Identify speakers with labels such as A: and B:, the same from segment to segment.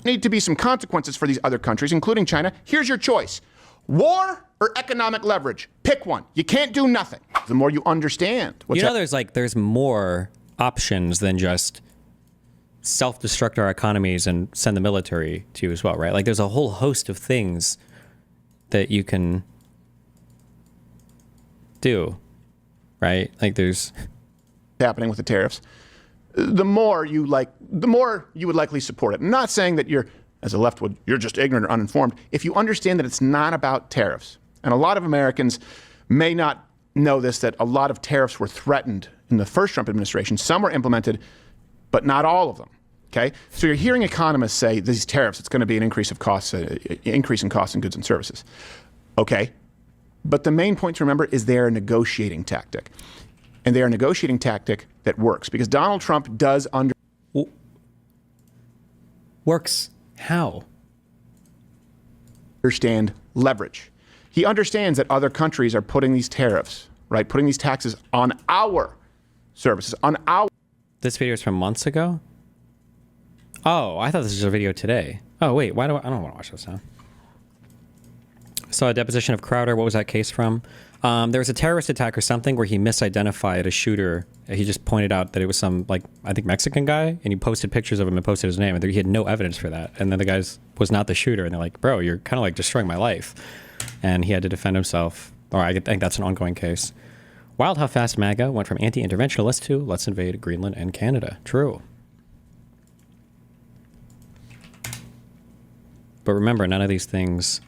A: need to be some consequences for these other countries, including China. Here's your choice. War or economic leverage? Pick one. You can't do nothing. The more you understand.
B: There's more options than just self-destruct our economies and send the military to you as well, right? Like there's a whole host of things that you can do, right? Like there's
A: happening with the tariffs. The more you would likely support it. I'm not saying that you're, as a leftwood, you're just ignorant or uninformed. If you understand that it's not about tariffs, and a lot of Americans may not know this, that a lot of tariffs were threatened in the first Trump administration. Some were implemented, but not all of them. Okay, so you're hearing economists say these tariffs, it's going to be an increase of costs, increase in costs in goods and services. Okay, but the main point to remember is they're a negotiating tactic. And they're a negotiating tactic that works because Donald Trump does
B: Works how?
A: Understand leverage. He understands that other countries are putting these tariffs, right? Putting these taxes on our services, on our...
B: This video is from months ago? Oh, I thought this was a video today. Oh, wait, I don't want to watch this now. Saw a deposition of Crowder. What was that case from? There was a terrorist attack or something where he misidentified a shooter. He just pointed out that it was some, like, I think Mexican guy, and he posted pictures of him and posted his name, and he had no evidence for that. And then the guy was not the shooter, and they're like, bro, you're kind of like destroying my life. And he had to defend himself. Or I think that's an ongoing case. Wild how fast MAGA went from anti-interventionalist to let's invade Greenland and Canada. True. But remember, none of these things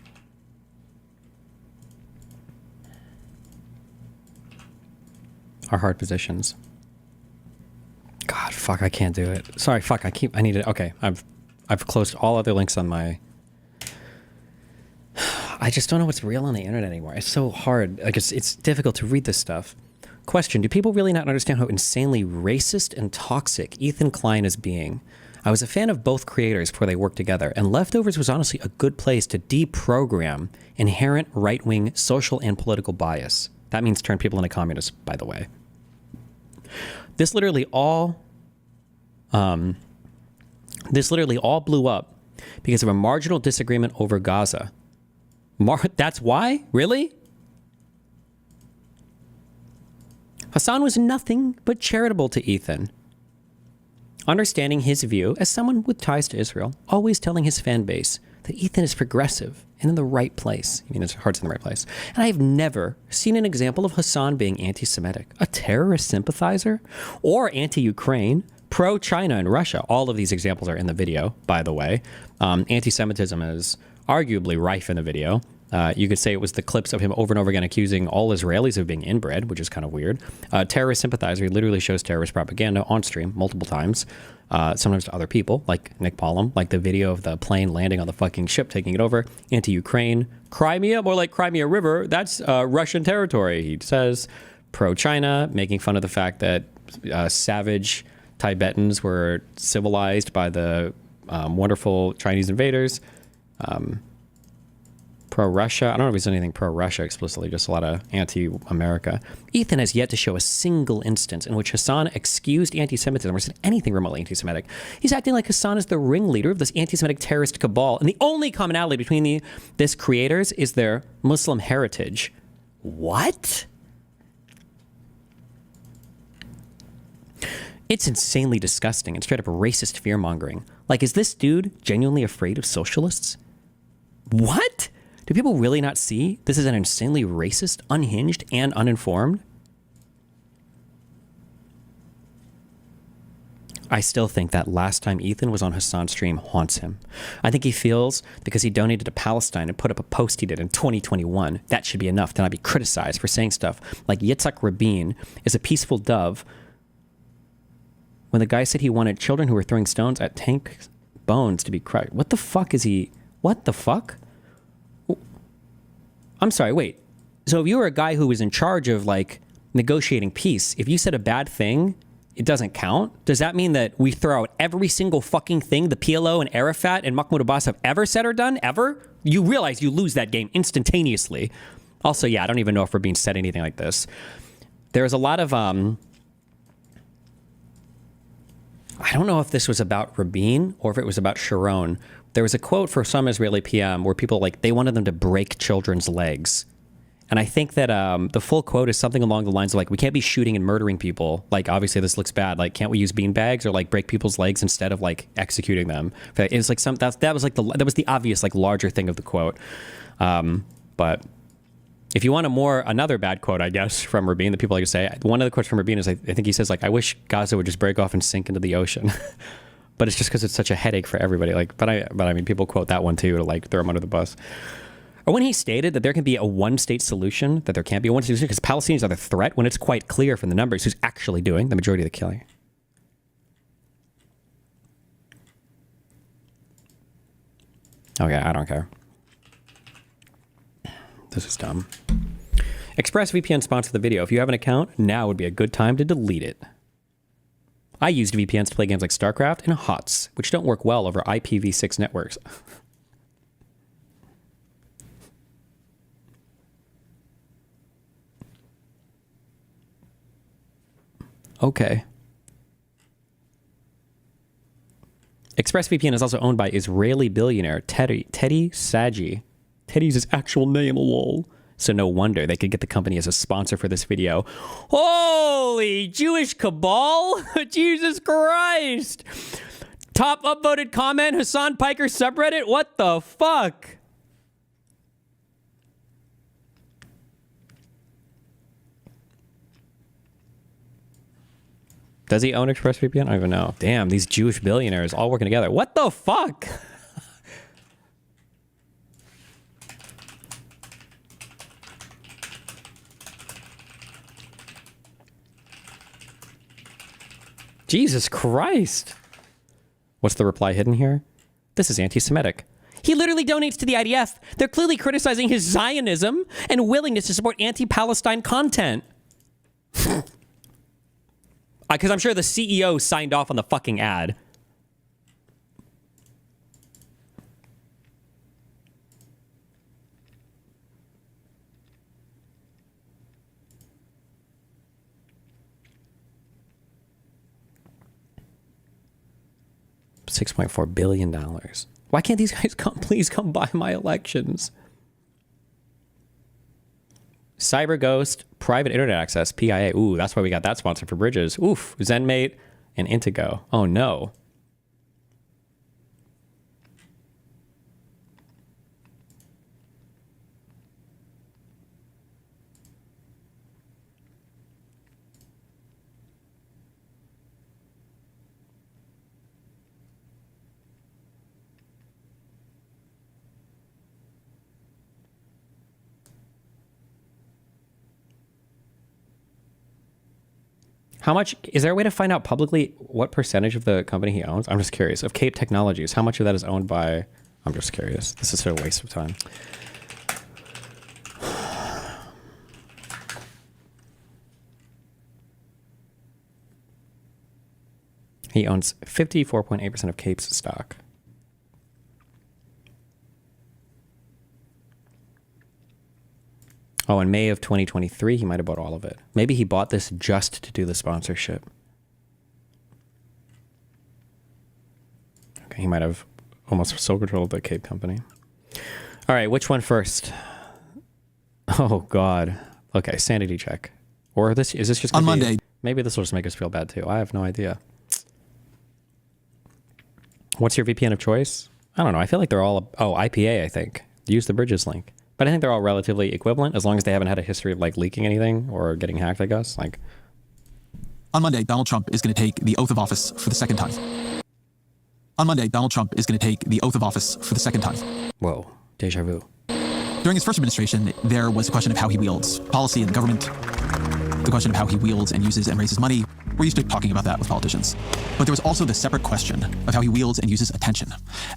B: are hard positions. God, fuck, I can't do it. Sorry, fuck, I need it. Okay, I've closed all other links on my... I just don't know what's real on the internet anymore. It's so hard. Like, it's difficult to read this stuff. Question, do people really not understand how insanely racist and toxic Ethan Klein is being? I was a fan of both creators before they worked together, and Leftovers was honestly a good place to deprogram inherent right-wing social and political bias. That means turn people into communists, by the way. This literally all blew up because of a marginal disagreement over Gaza. That's why? Really? Hasan was nothing but charitable to Ethan. Understanding his view as someone with ties to Israel, always telling his fan base that Ethan is progressive and in the right place. I mean, his heart's in the right place. And I have never seen an example of Hasan being anti-Semitic, a terrorist sympathizer, or anti-Ukraine, pro-China and Russia. All of these examples are in the video, by the way. Anti-Semitism is arguably rife in the video. You could say it was the clips of him over and over again accusing all Israelis of being inbred, which is kind of weird. Terrorist sympathizer, he literally shows terrorist propaganda on stream multiple times, sometimes to other people, like Nick Pollum, like the video of the plane landing on the fucking ship, taking it over. Anti-Ukraine, Crimea, more like Crimea River, that's Russian territory, he says. Pro-China, making fun of the fact that savage Tibetans were civilized by the wonderful Chinese invaders. Pro-Russia. I don't know if he's anything pro-Russia explicitly, just a lot of anti-America. Ethan has yet to show a single instance in which Hasan excused anti-Semitism or said anything remotely anti-Semitic. He's acting like Hasan is the ringleader of this anti-Semitic terrorist cabal, and the only commonality between this creators is their Muslim heritage. What? It's insanely disgusting and straight up racist fear-mongering. Like, is this dude genuinely afraid of socialists? What? Do people really not see this is an insanely racist, unhinged, and uninformed? I still think that last time Ethan was on Hasan's stream haunts him. I think he feels because he donated to Palestine and put up a post he did in 2021, that should be enough to not be criticized for saying stuff like Yitzhak Rabin is a peaceful dove when the guy said he wanted children who were throwing stones at tank bones to be crushed. What the fuck is he? What the fuck? I'm sorry, wait. So if you were a guy who was in charge of, like, negotiating peace, if you said a bad thing, it doesn't count? Does that mean that we throw out every single fucking thing the PLO and Arafat and Mahmoud Abbas have ever said or done? Ever? You realize you lose that game instantaneously. Also, yeah, I don't even know if Rabin said anything like this. There's a lot of I don't know if this was about Rabin or if it was about Sharon. There was a quote for some Israeli PM where people they wanted them to break children's legs. And I think that the full quote is something along the lines of we can't be shooting and murdering people. Obviously this looks bad. Can't we use beanbags or break people's legs instead of executing them? It was that was the obvious larger thing of the quote. But if you want another bad quote, I guess, from Rabin that people like to say, one of the quotes from Rabin is I think he says I wish Gaza would just break off and sink into the ocean. But it's just because it's such a headache for everybody. But I mean, people quote that one too to throw him under the bus. Or when he stated that there can be a one-state solution, that there can't be a one-state solution because Palestinians are the threat, when it's quite clear from the numbers who's actually doing the majority of the killing. Okay, I don't care. This is dumb. ExpressVPN sponsored the video. If you have an account, now would be a good time to delete it. I used VPNs to play games like StarCraft and HOTS, which don't work well over IPv6 networks. Okay. ExpressVPN is also owned by Israeli billionaire Teddy Saji. Teddy's his actual name, lol. So no wonder they could get the company as a sponsor for this video. Holy Jewish cabal! Jesus Christ! Top upvoted comment, Hasan Piker subreddit? What the fuck? Does he own ExpressVPN? I don't even know. Damn, these Jewish billionaires all working together. What the fuck? Jesus Christ. What's the reply hidden here? This is anti-Semitic. He literally donates to the IDF. They're clearly criticizing his Zionism and willingness to support anti-Palestine content. Because I'm sure the CEO signed off on the fucking ad. $6.4 billion. Why can't these guys please come buy my elections? Cyber Ghost, private internet access, PIA. Ooh, that's why we got that sponsor for Bridges. Oof, ZenMate and Intego. Oh no. How much, is there a way to find out publicly what percentage of the company he owns? I'm just curious. Of Cape Technologies, how much of that is owned by, I'm just curious. This is a waste of time. He owns 54.8% of Cape's stock. Oh, in May of 2023, he might have bought all of it. Maybe he bought this just to do the sponsorship. Okay, he might have almost sole control of the Cape company. All right, which one first? Oh, God. Okay, sanity check. Or this is this just
C: on Monday?
B: Maybe this will just make us feel bad, too. I have no idea. What's your VPN of choice? I don't know. I feel like they're all... Oh, IPA, I think. Use the Bridges link. But I think they're all relatively equivalent as long as they haven't had a history of leaking anything or getting hacked, I guess.
C: On Monday, Donald Trump is going to take the oath of office for the second time. On Monday, Donald Trump is going to take the oath of office for the second time.
B: Whoa, deja vu.
C: During his first administration, there was a question of how he wields policy in the government, the question of how he wields and uses and raises money. We're used to talking about that with politicians. But there was also the separate question of how he wields and uses attention.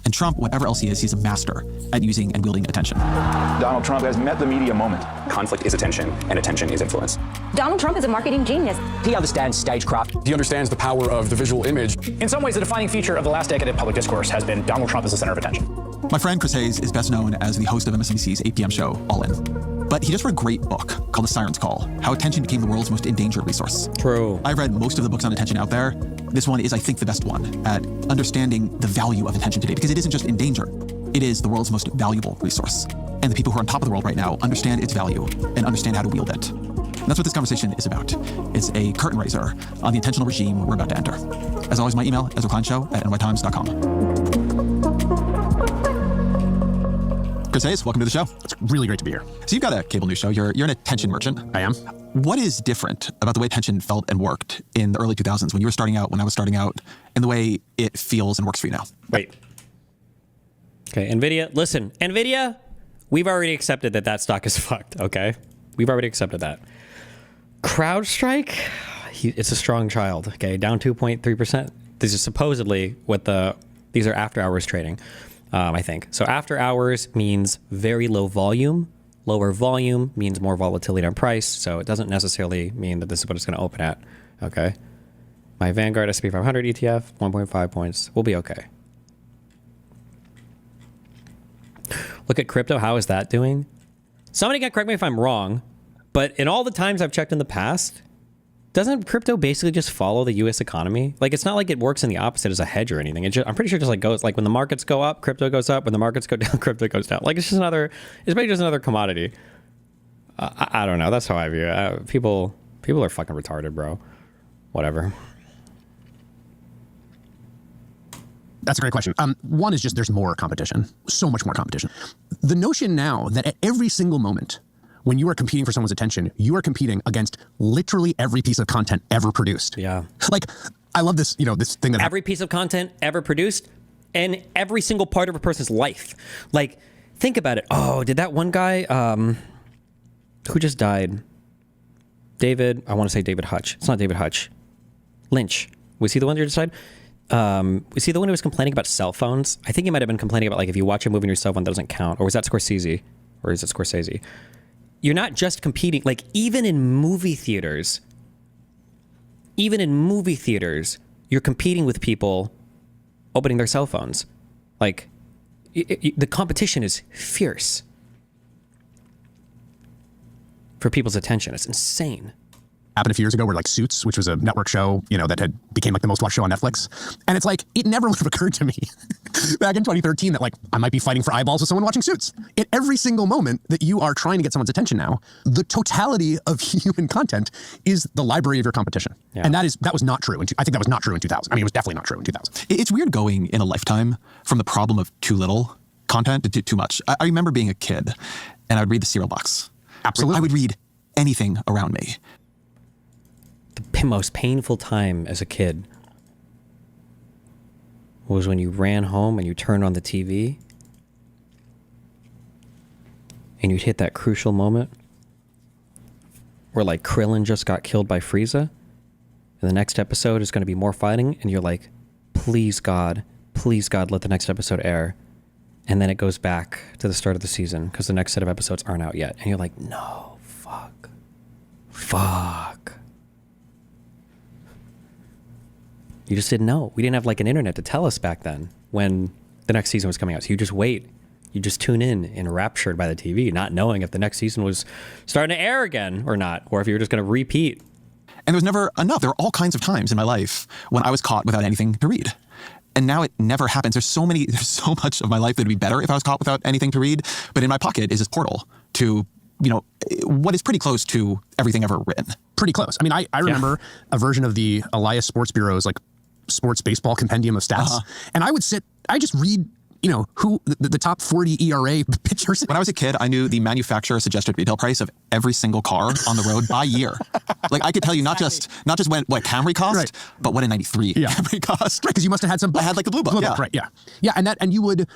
C: And Trump, whatever else he is, he's a master at using and wielding attention.
D: Donald Trump has met the media moment.
E: Conflict is attention, and attention is influence.
F: Donald Trump is a marketing genius.
G: He understands stagecraft.
H: He understands the power of the visual image.
I: In some ways, the defining feature of the last decade of public discourse has been Donald Trump as the center of attention.
C: My friend Chris Hayes is best known as the host of MSNBC's 8 p.m. show, All In. But he just wrote a great book called The Siren's Call, How Attention Became the World's Most Endangered Resource.
B: True.
C: I've read most of the books on attention out there. This one is, I think, the best one at understanding the value of attention today, because it isn't just in danger. It is the world's most valuable resource. And the people who are on top of the world right now understand its value and understand how to wield it. And that's what this conversation is about. It's a curtain raiser on the intentional regime we're about to enter. As always, my email, ezrakleinShow@nytimes.com. Chris Hayes, welcome to the show.
G: It's really great to be here.
C: So you've got a cable news show. You're an attention merchant.
G: I am.
C: What is different about the way attention felt and worked in the early 2000s when you were starting out, when I was starting out, and the way it feels and works for you now?
B: Wait. Okay, NVIDIA, listen, NVIDIA, we've already accepted that stock is fucked, okay? We've already accepted that. CrowdStrike, it's a strong child, okay? Down 2.3%. This is supposedly these are after hours trading, I think. So after hours means very low volume. Lower volume means more volatility on price. So it doesn't necessarily mean that this is what it's going to open at, okay? My Vanguard S&P 500 ETF, 1.5 points. We'll be okay. Look at crypto. How is that doing? Somebody can correct me if I'm wrong, but in all the times I've checked in the past, doesn't crypto basically just follow the U.S. economy? Like, it's not like it works in the opposite as a hedge or anything. I'm pretty sure it just like goes, like when the markets go up, crypto goes up. When the markets go down, crypto goes down. Like, it's basically just another commodity. I don't know. That's how I view it. People are fucking retarded, bro. Whatever.
G: That's a great question. One is just there's more competition, so much more competition. The notion now that at every single moment, when you are competing for someone's attention, you are competing against literally every piece of content ever produced.
B: Yeah.
G: Like, I love this, this thing that
B: every piece of content ever produced and every single part of a person's life. Like, think about it. Oh, did that one guy who just died? I want to say David Hutch. It's not David Hutch. Lynch. Was he the one who just died? Was he the one who was complaining about cell phones? I think he might have been complaining about, like, if you watch a movie on your cell phone, that doesn't count. Or was that Scorsese? Or is it Scorsese? You're not just competing, like, even in movie theaters, you're competing with people opening their cell phones. Like, the competition is fierce for people's attention. It's insane.
G: Happened a few years ago where, like, Suits, which was a network show, that became like the most watched show on Netflix. And it's like, it never would have occurred to me back in 2013 that, like, I might be fighting for eyeballs with someone watching Suits. At every single moment that you are trying to get someone's attention now, the totality of human content is the library of your competition. Yeah. And that was not true. I think that was not true in 2000. I mean, it was definitely not true in 2000.
C: It's weird going in a lifetime from the problem of too little content to too much. I remember being a kid and I would read the cereal box.
G: Absolutely.
C: I would read anything around me.
B: The most painful time as a kid was when you ran home and you turned on the TV and you'd hit that crucial moment where, like, Krillin just got killed by Frieza and the next episode is going to be more fighting, and you're like, please God, let the next episode air. And then it goes back to the start of the season because the next set of episodes aren't out yet. And you're like, no, fuck. You just didn't know. We didn't have, like, an internet to tell us back then when the next season was coming out. So you just wait. You just tune in, enraptured by the TV, not knowing if the next season was starting to air again or not, or if you were just going to repeat.
C: And there was never enough. There were all kinds of times in my life when I was caught without anything to read. And now it never happens. There's so much of my life that would be better if I was caught without anything to read. But in my pocket is this portal to, what is pretty close to everything ever written.
G: Pretty close. I mean, I remember a version of the Elias Sports Bureau's, like, sports baseball compendium of stats. And I just read, who the top 40 ERA pitchers.
C: When I was a kid, I knew the manufacturer suggested retail price of every single car on the road by year. Like, I could tell you not just what Camry cost, right, but what a 93 Camry cost.
G: Right, because you must have had some.
C: I had, like, the blue book.
G: Right, yeah. And you would,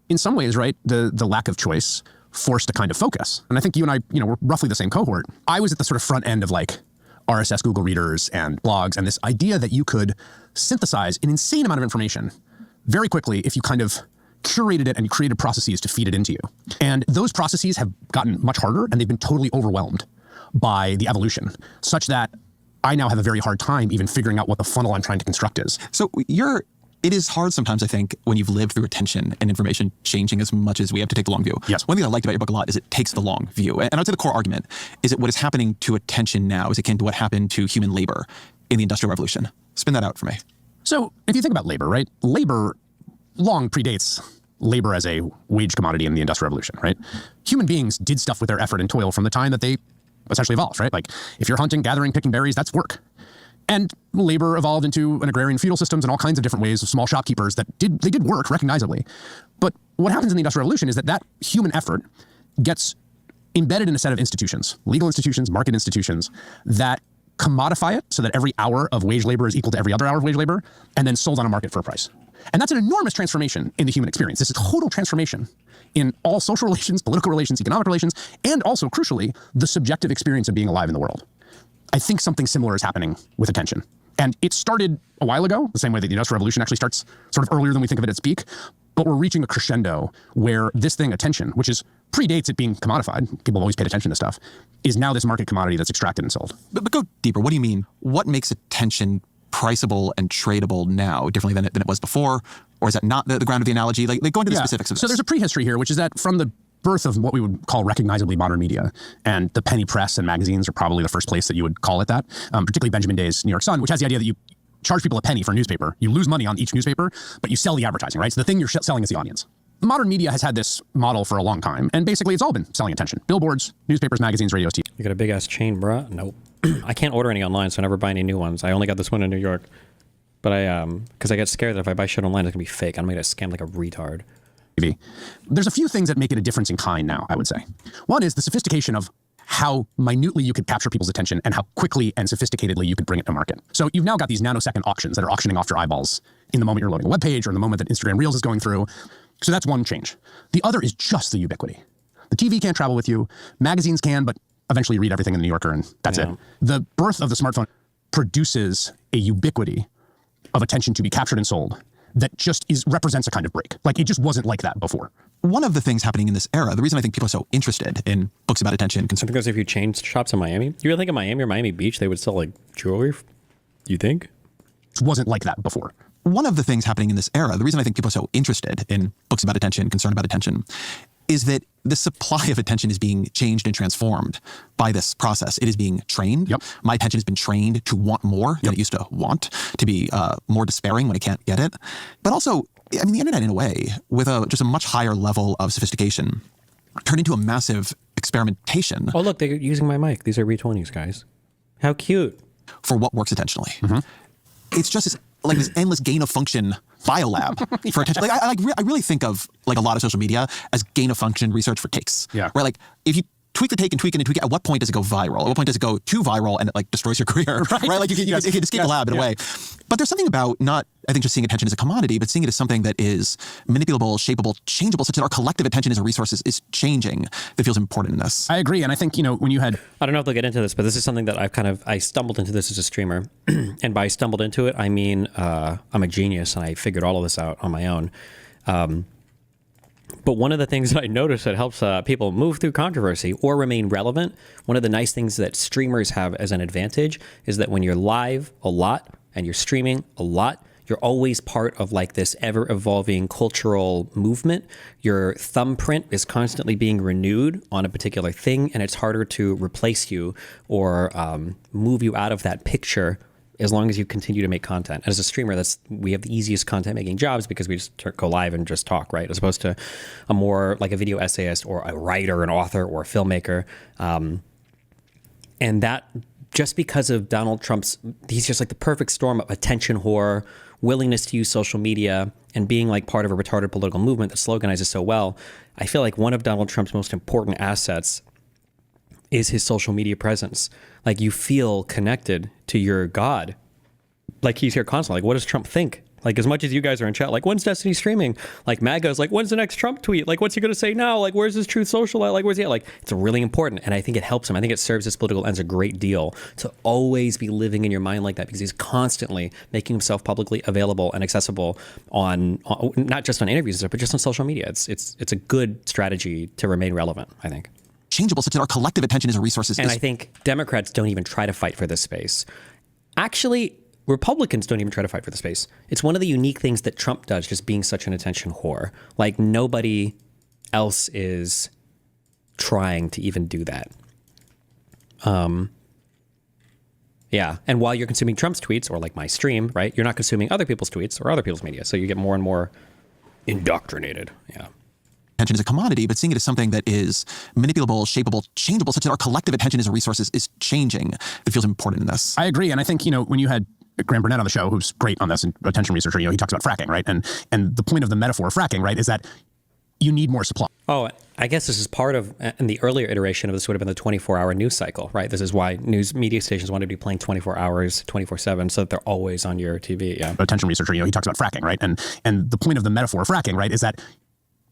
G: in some ways, right, the lack of choice forced a kind of focus. And I think you and I, we're roughly the same cohort. I was at the sort of front end of, like, RSS Google readers and blogs, and this idea that you could synthesize an insane amount of information very quickly if you kind of curated it and you created processes to feed it into you. And those processes have gotten much harder, and they've been totally overwhelmed by the evolution, such that I now have a very hard time even figuring out what the funnel I'm trying to construct is.
C: So it is hard sometimes, I think, when you've lived through attention and information changing as much as we have to take the long view.
G: Yes.
C: One thing I liked about your book a lot is it takes the long view. And I'd say the core argument is that what is happening to attention now is akin to what happened to human labor in the Industrial Revolution. Spin that out for me.
G: So if you think about labor, right? Labor long predates labor as a wage commodity in the Industrial Revolution, right? Human beings did stuff with their effort and toil from the time that they essentially evolved, right? Like if you're hunting, gathering, picking berries, that's work. And labor evolved into an agrarian feudal systems and all kinds of different ways of small shopkeepers that did work recognizably. But what happens in the Industrial Revolution is that human effort gets embedded in a set of institutions, legal institutions, market institutions, that commodify it so that every hour of wage labor is equal to every other hour of wage labor, and then sold on a market for a price. And that's an enormous transformation in the human experience. This is a total transformation in all social relations, political relations, economic relations, and also, crucially, the subjective experience of being alive in the world. I think something similar is happening with attention. And it started a while ago, the same way that the Industrial Revolution actually starts sort of earlier than we think of it at peak. But we're reaching a crescendo where this thing, attention, which predates it being commodified, people have always paid attention to stuff, is now this market commodity that's extracted and sold.
C: But go deeper. What do you mean? What makes attention priceable and tradable now differently than it was before? Or is that not the ground of the analogy? Like go into the specifics of this.
G: So there's a prehistory here, which is that from the birth of what we would call recognizably modern media, and the penny press and magazines are probably the first place that you would call it that, particularly Benjamin Day's New York Sun, which has the idea that you charge people a penny for a newspaper. You lose money on each newspaper, but you sell the advertising, right? So the thing you're selling is the audience. Modern media has had this model for a long time, and basically it's all been selling attention. Billboards, newspapers, magazines, radios, TV.
B: You got a big-ass chain, bruh? Nope. I can't order any online, so I never buy any new ones. I only got this one in New York. But because I get scared that if I buy shit online, it's going to be fake. I'm going to get scammed like a retard.
G: There's a few things that make it a difference in kind now, I would say. One is the sophistication of how minutely you could capture people's attention and how quickly and sophisticatedly you could bring it to market. So you've now got these nanosecond auctions that are auctioning off your eyeballs in the moment you're loading a web page or in the moment that Instagram Reels is going through. So that's one change. The other is just the ubiquity. The TV can't travel with you. Magazines can, but eventually you read everything in the New Yorker and that's it. The birth of the smartphone produces a ubiquity of attention to be captured and sold that just represents a kind of break. Like it just wasn't like that before.
C: One of the things happening in this era, the reason I think people are so interested in books about attention,
B: I think there's a few chain shops in Miami. You really think in Miami or Miami Beach they would sell like jewelry? You think?
G: It wasn't like that before.
C: One of the things happening in this era, the reason I think people are so interested in books about attention, concerned about attention, is that the supply of attention is being changed and transformed by this process. It is being trained.
G: Yep.
C: My attention has been trained to want more than it used to want, to be more despairing when I can't get it. But also, I mean, the internet in a way, with just a much higher level of sophistication, turned into a massive experimentation.
B: Oh, look, they're using my mic. These are re-20s, guys. How cute.
C: For what works attentionally. It's just like this endless gain of function biolab for attention. Like I really think of like a lot of social media as gain of function research for takes.
G: Yeah.
C: Where like if you tweak the take and tweak it and tweak it, at what point does it go viral? At what point does it go too viral and it like destroys your career? Right? Like you can escape the lab in a way. But there's something about not, I think, just seeing attention as a commodity, but seeing it as something that is manipulable, shapeable, changeable, such that our collective attention as a resource is changing that feels important in this.
G: I agree. And I think, when you had...
B: I don't know if they'll get into this, but this is something that I stumbled into this as a streamer. And by stumbled into it, I mean, I'm a genius and I figured all of this out on my own. But one of the things that I noticed that helps people move through controversy or remain relevant, one of the nice things that streamers have as an advantage is that when you're live a lot and you're streaming a lot, you're always part of like this ever-evolving cultural movement. Your thumbprint is constantly being renewed on a particular thing, and it's harder to replace you or move you out of that picture as long as you continue to make content. As a streamer, we have the easiest content making jobs because we just go live and just talk, right? As opposed to a more like a video essayist or a writer, an author, or a filmmaker. And that just because of Donald Trump's, he's just like the perfect storm of attention whore, willingness to use social media, and being like part of a retarded political movement that sloganizes so well. I feel like one of Donald Trump's most important assets is his social media presence. Like you feel connected to your God. Like he's here constantly. Like what does Trump think? Like as much as you guys are in chat, like when's Destiny streaming? Like MAGA's like, when's the next Trump tweet? Like what's he gonna say now? Like where's his Truth Social at? Like where's he at? Like it's really important. And I think it helps him. I think it serves his political ends a great deal to always be living in your mind like that because he's constantly making himself publicly available and accessible on not just on interviews and stuff, but just on social media. It's a good strategy to remain relevant, I think.
C: Changeable such that our collective attention as a resource
B: And I think Democrats don't even try to fight for this space. Actually, Republicans don't even try to fight for the space. It's one of the unique things that Trump does, just being such an attention whore. Like nobody else is trying to even do that. Yeah. And while you're consuming Trump's tweets, or like my stream, right, you're not consuming other people's tweets or other people's media. So you get more and more indoctrinated. Yeah.
C: Attention is a commodity, but seeing it as something that is manipulable, shapeable, changeable, such that our collective attention as a resource is changing, that feels important in this.
G: I agree. And I think, when you had Graham Burnett on the show, who's great on this and attention researcher, he talks about fracking, right? And the point of the metaphor of fracking, right, is that you need more supply.
B: Oh, I guess this is part of, in the earlier iteration of this would have been the 24-hour news cycle, right? This is why news media stations wanted to be playing 24 hours, 24/7, so that they're always on your TV. Yeah.
G: Attention researcher, he talks about fracking, right? And the point of the metaphor of fracking, right, is that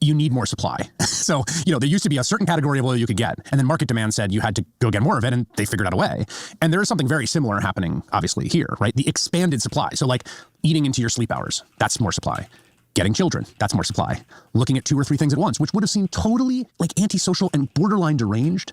G: you need more supply. So, there used to be a certain category of oil you could get, and then market demand said you had to go get more of it, and they figured out a way. And there is something very similar happening, obviously, here, right? The expanded supply. So, like, eating into your sleep hours, that's more supply. Getting children, that's more supply. Looking at 2 or 3 things at once, which would have seemed totally, like, antisocial and borderline deranged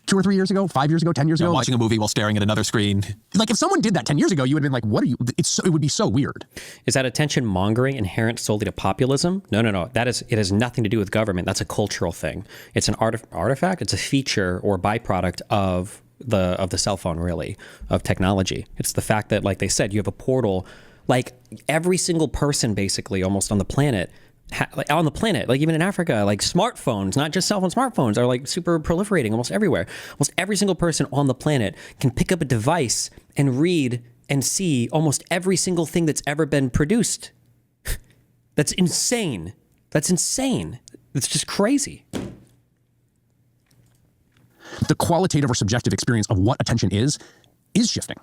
G: 2 or 3 years ago, 5 years ago, 10 years ago.
C: Watching a movie while staring at another screen.
G: Like, if someone did that 10 years ago, you would have been like, what are you? It would be so weird.
B: Is that attention mongering inherent solely to populism? No. It has nothing to do with government. That's a cultural thing. It's an artifact. It's a feature or byproduct of the cell phone, really, of technology. It's the fact that, like they said, you have a portal. Like every single person, basically, almost on the planet. Like even in Africa, like smartphones, not just cell phone smartphones, are like super proliferating almost everywhere. Almost every single person on the planet can pick up a device and read and see almost every single thing that's ever been produced. That's insane. That's just crazy.
G: The qualitative or subjective experience of what attention is shifting.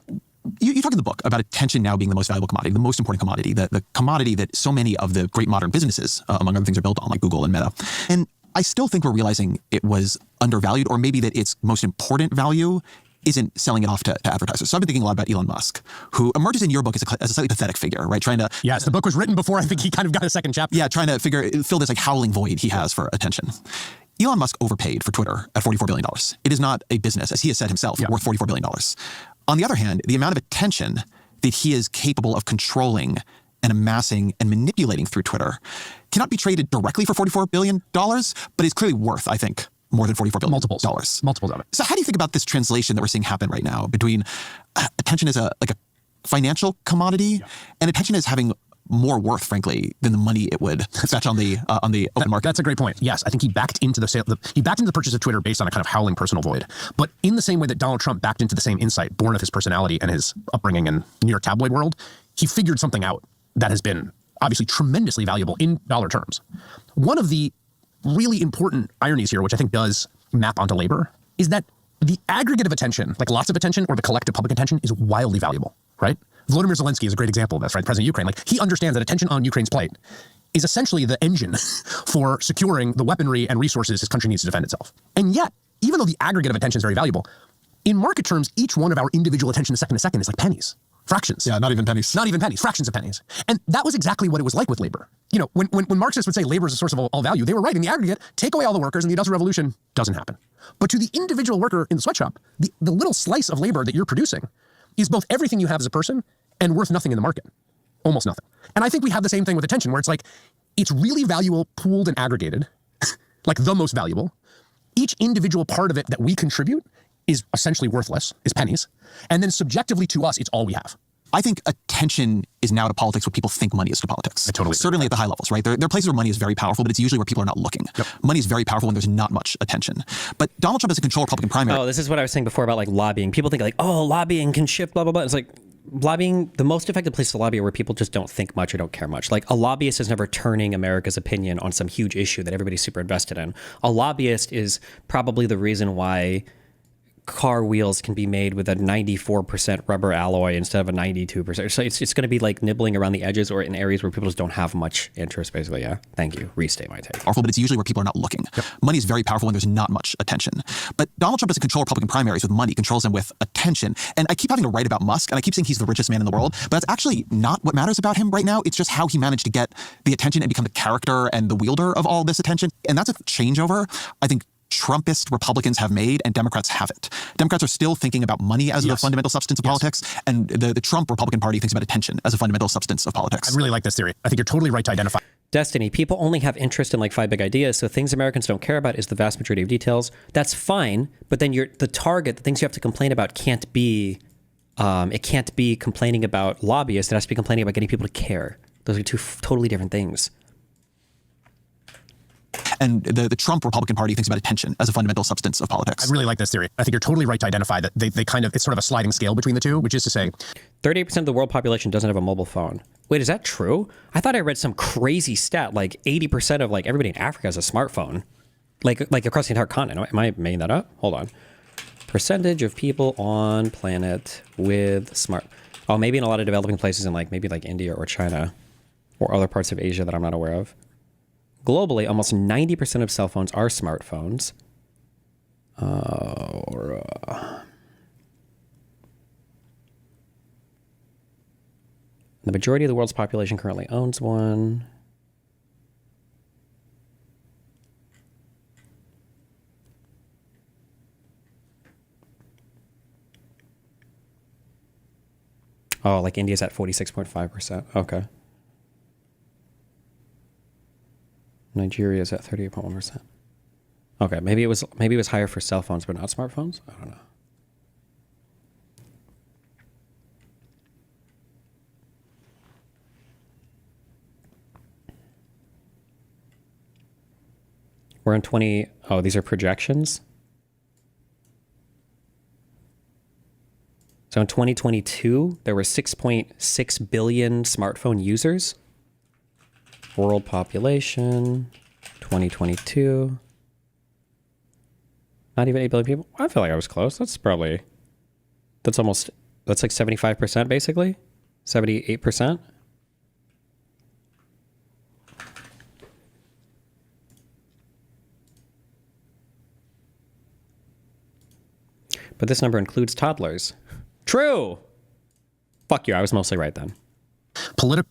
C: You talk in the book about attention now being the most valuable commodity, the most important commodity, the commodity that so many of the great modern businesses, among other things, are built on, like Google and Meta. And I still think we're realizing it was undervalued, or maybe that its most important value isn't selling it off to advertisers. So I've been thinking a lot about Elon Musk, who emerges in your book as a slightly pathetic figure, right?
G: Yes, the book was written before I think he kind of got a second chapter.
C: Yeah, trying to fill this like howling void he has for attention. Elon Musk overpaid for Twitter at $44 billion. It is not a business, as he has said himself, worth $44 billion. On the other hand, the amount of attention that he is capable of controlling and amassing and manipulating through Twitter cannot be traded directly for $44 billion, but is clearly worth, I think, more than $44 billion.
G: Multiples of it.
C: So how do you think about this translation that we're seeing happen right now between attention as a financial commodity and attention as having more worth, frankly, than the money it would fetch on the open market?
G: That's a great point. Yes, I think he backed into the purchase of Twitter based on a kind of howling personal void. But in the same way that Donald Trump backed into the same insight born of his personality and his upbringing in New York tabloid world, he figured something out that has been obviously tremendously valuable in dollar terms. One of the really important ironies here, which I think does map onto labor, is that the aggregate of attention, like lots of attention or the collective public attention, is wildly valuable, right? Volodymyr Zelensky is a great example of this, right? President of Ukraine. Like, he understands that attention on Ukraine's plate is essentially the engine for securing the weaponry and resources his country needs to defend itself. And yet, even though the aggregate of attention is very valuable, in market terms, each one of our individual attention second to second is like pennies. Fractions.
C: Yeah, not even pennies.
G: Not even pennies. Fractions of pennies. And that was exactly what it was like with labor. When Marxists would say labor is a source of all value, they were right. In the aggregate, take away all the workers and the Industrial Revolution doesn't happen. But to the individual worker in the sweatshop, the little slice of labor that you're producing is both everything you have as a person and worth nothing in the market. Almost nothing. And I think we have the same thing with attention, where it's like, it's really valuable, pooled and aggregated, like the most valuable. Each individual part of it that we contribute is essentially worthless, is pennies. And then subjectively to us, it's all we have.
C: I think attention is now to politics what people think money is to politics.
G: I totally agree.
C: Certainly at the high levels, right? There are places where money is very powerful, but it's usually where people are not looking.
G: Yep.
C: Money is very powerful when there's not much attention. But Donald Trump has a control Republican primary.
B: Oh, this is what I was saying before about like lobbying. People think like, oh, lobbying can shift, blah, blah, blah. It's like lobbying, the most effective place to lobby are where people just don't think much or don't care much. Like a lobbyist is never turning America's opinion on some huge issue that everybody's super invested in. A lobbyist is probably the reason why car wheels can be made with a 94% rubber alloy instead of a 92%. So it's going to be like nibbling around the edges or in areas where people just don't have much interest, basically. Yeah. Thank you. Restate my take.
C: Powerful, but it's usually where people are not looking. Yep. Money is very powerful when there's not much attention. But Donald Trump doesn't control Republican primaries with money, controls them with attention. And I keep having to write about Musk, and I keep saying he's the richest man in the world, but that's actually not what matters about him right now. It's just how he managed to get the attention and become the character and the wielder of all this attention. And that's a changeover, I think, Trumpist Republicans have made, and Democrats haven't. Democrats are still thinking about money as the fundamental substance of politics, and the Trump Republican Party thinks about attention as a fundamental substance of politics.
G: I really like this theory. I think you're totally right to identify.
B: Destiny, people only have interest in like 5 big ideas, so things Americans don't care about is the vast majority of details. That's fine, but then the things you have to complain about can't be It can't be complaining about lobbyists. It has to be complaining about getting people to care. Those are two totally different things.
C: And the Trump Republican Party thinks about attention as a fundamental substance of politics.
G: I really like this theory. I think you're totally right to identify that they kind of, it's sort of a sliding scale between the two, which is to say
B: 38% of the world population doesn't have a mobile phone. Wait, is that true? I thought I read some crazy stat, like 80% of like everybody in Africa has a smartphone. Like across the entire continent. Am I making that up? Hold on. Percentage of people on planet with smart. Oh, maybe in a lot of developing places in like maybe like India or China or other parts of Asia that I'm not aware of. Globally, almost 90% of cell phones are smartphones. The majority of the world's population currently owns one. Oh, like India's at 46.5%. Okay. Nigeria's at 38.1%. Okay, maybe it was higher for cell phones, but not smartphones. I don't know. We're in 20. Oh, these are projections. So in 2022, there were 6.6 billion smartphone users. World population, 2022. Not even 8 billion people. I feel like I was close. That's like 75% basically. 78%. But this number includes toddlers. True. Fuck you. I was mostly right then.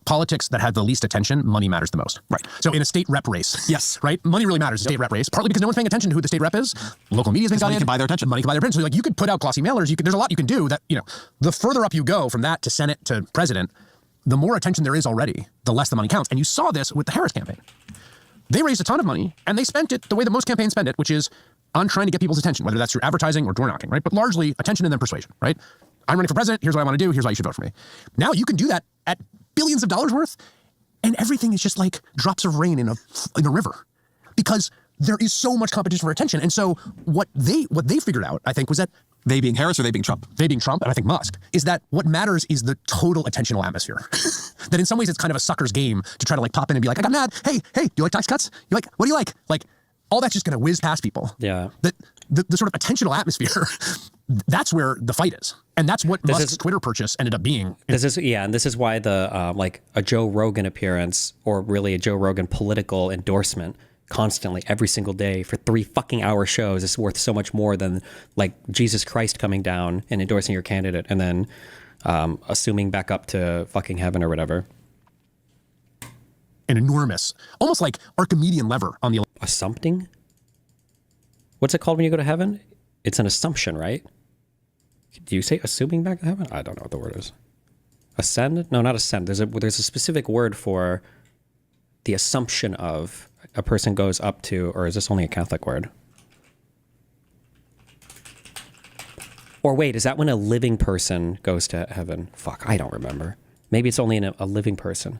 G: Politics that had the least attention, money matters the most.
C: Right.
G: So in a state rep race,
C: Yes.
G: right? Money really matters in a state rep race, partly because no one's paying attention to who the state rep is. Local media's been got
C: money
G: in.
C: can buy their attention.
G: Money can buy their attention. So like you could put out glossy mailers. There's a lot you can do that, the further up you go from that to Senate to president, the more attention there is already, the less the money counts. And you saw this with the Harris campaign. They raised a ton of money and they spent it the way that most campaigns spend it, which is on trying to get people's attention, whether that's through advertising or door knocking, right? But largely attention and then persuasion, right? I'm running for president. Here's what I want to do. Here's why you should vote for me. Now you can do that at billions of dollars worth, and everything is just like drops of rain in a river, because there is so much competition for attention. And so what they figured out, I think, was that
C: They being Harris or they being Trump?
G: They being Trump, and I think Musk, is that what matters is the total attentional atmosphere. That in some ways it's kind of a sucker's game to try to like pop in and be like, I got mad. Hey, do you like tax cuts? What do you like? Like all that's just going to whiz past people.
B: Yeah.
G: That the sort of attentional atmosphere, that's where the fight is. And that's what Musk's Twitter purchase ended up being.
B: And this is why the like a Joe Rogan appearance, or really a Joe Rogan political endorsement constantly every single day for 3 fucking hour shows is worth so much more than like Jesus Christ coming down and endorsing your candidate and then assuming back up to fucking heaven or whatever.
G: An enormous, almost like Archimedean lever on the
B: Assumpting? What's it called when you go to heaven? It's an assumption, right? Do you say assuming back to heaven? I don't know what the word is. Ascend? No, not ascend. There's a specific word for the assumption of a person goes up to, or is this only a Catholic word? Or wait, is that when a living person goes to heaven? Fuck, I don't remember. Maybe it's only in a living person.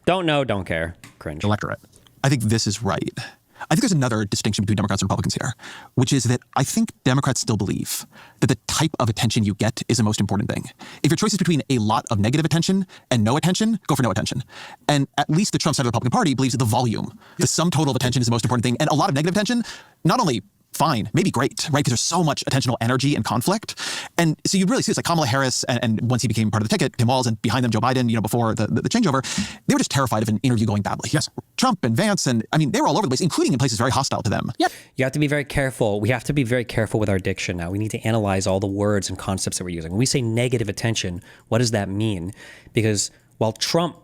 B: Don't know, don't care. Cringe.
G: electorate.
C: I think this is right. I think there's another distinction between Democrats and Republicans here, which is that I think Democrats still believe that the type of attention you get is the most important thing. If your choice is between a lot of negative attention and no attention, go for no attention. And at least the Trump side of the Republican Party believes that the volume, the sum total of attention is the most important thing. And a lot of negative attention, not only fine, maybe great, right? Because there's so much attentional energy and conflict. And so you really see this, like Kamala Harris, and once he became part of the ticket, Tim Walz, and behind them Joe Biden, before the changeover, they were just terrified of an interview going badly.
G: Yes.
C: Trump and Vance, and I mean, they were all over the place, including in places very hostile to them.
G: Yep.
B: You have to be very careful. We have to be very careful with our diction now. We need to analyze all the words and concepts that we're using. When we say negative attention, what does that mean? Because while Trump,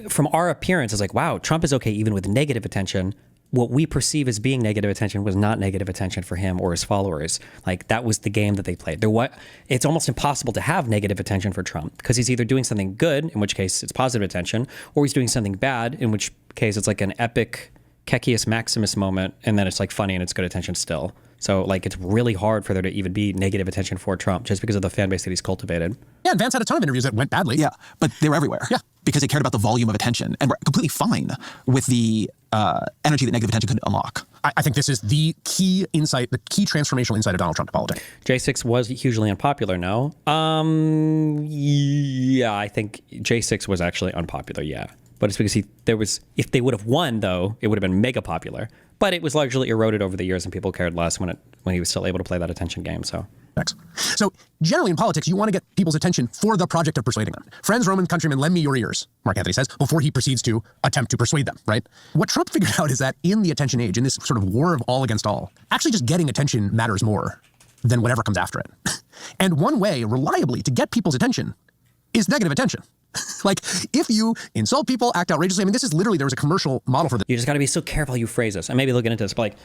B: from our appearance, is like, wow, Trump is okay even with negative attention. What we perceive as being negative attention was not negative attention for him or his followers. Like that was the game that they played. It's almost impossible to have negative attention for Trump because he's either doing something good, in which case it's positive attention, or he's doing something bad, in which case it's like an epic Kecius Maximus moment, and then it's like funny and it's good attention still. So like it's really hard for there to even be negative attention for Trump just because of the fan base that he's cultivated.
G: Yeah, and Vance had a ton of interviews that went badly.
C: Yeah, but they were everywhere.
G: Yeah.
C: Because they cared about the volume of attention and were completely fine with the energy that negative attention could unlock.
G: I think this is the key insight, the key transformational insight of Donald Trump to politics.
B: J6 was hugely unpopular, no? Yeah, I think J6 was actually unpopular, yeah. But it's because if they would have won, though, it would have been mega popular. But it was largely eroded over the years and people cared less when he was still able to play that attention game, so.
G: Thanks. So generally in politics, you want to get people's attention for the project of persuading them. Friends, Roman countrymen, lend me your ears, Mark Anthony says, before he proceeds to attempt to persuade them, right? What Trump figured out is that in the attention age, in this sort of war of all against all, actually just getting attention matters more than whatever comes after it. And one way, reliably, to get people's attention is negative attention. Like, if you insult people, act outrageously, I mean, this is literally, there was a commercial model for this.
B: You just got to be so careful how you phrase this. I may be looking into this, but like,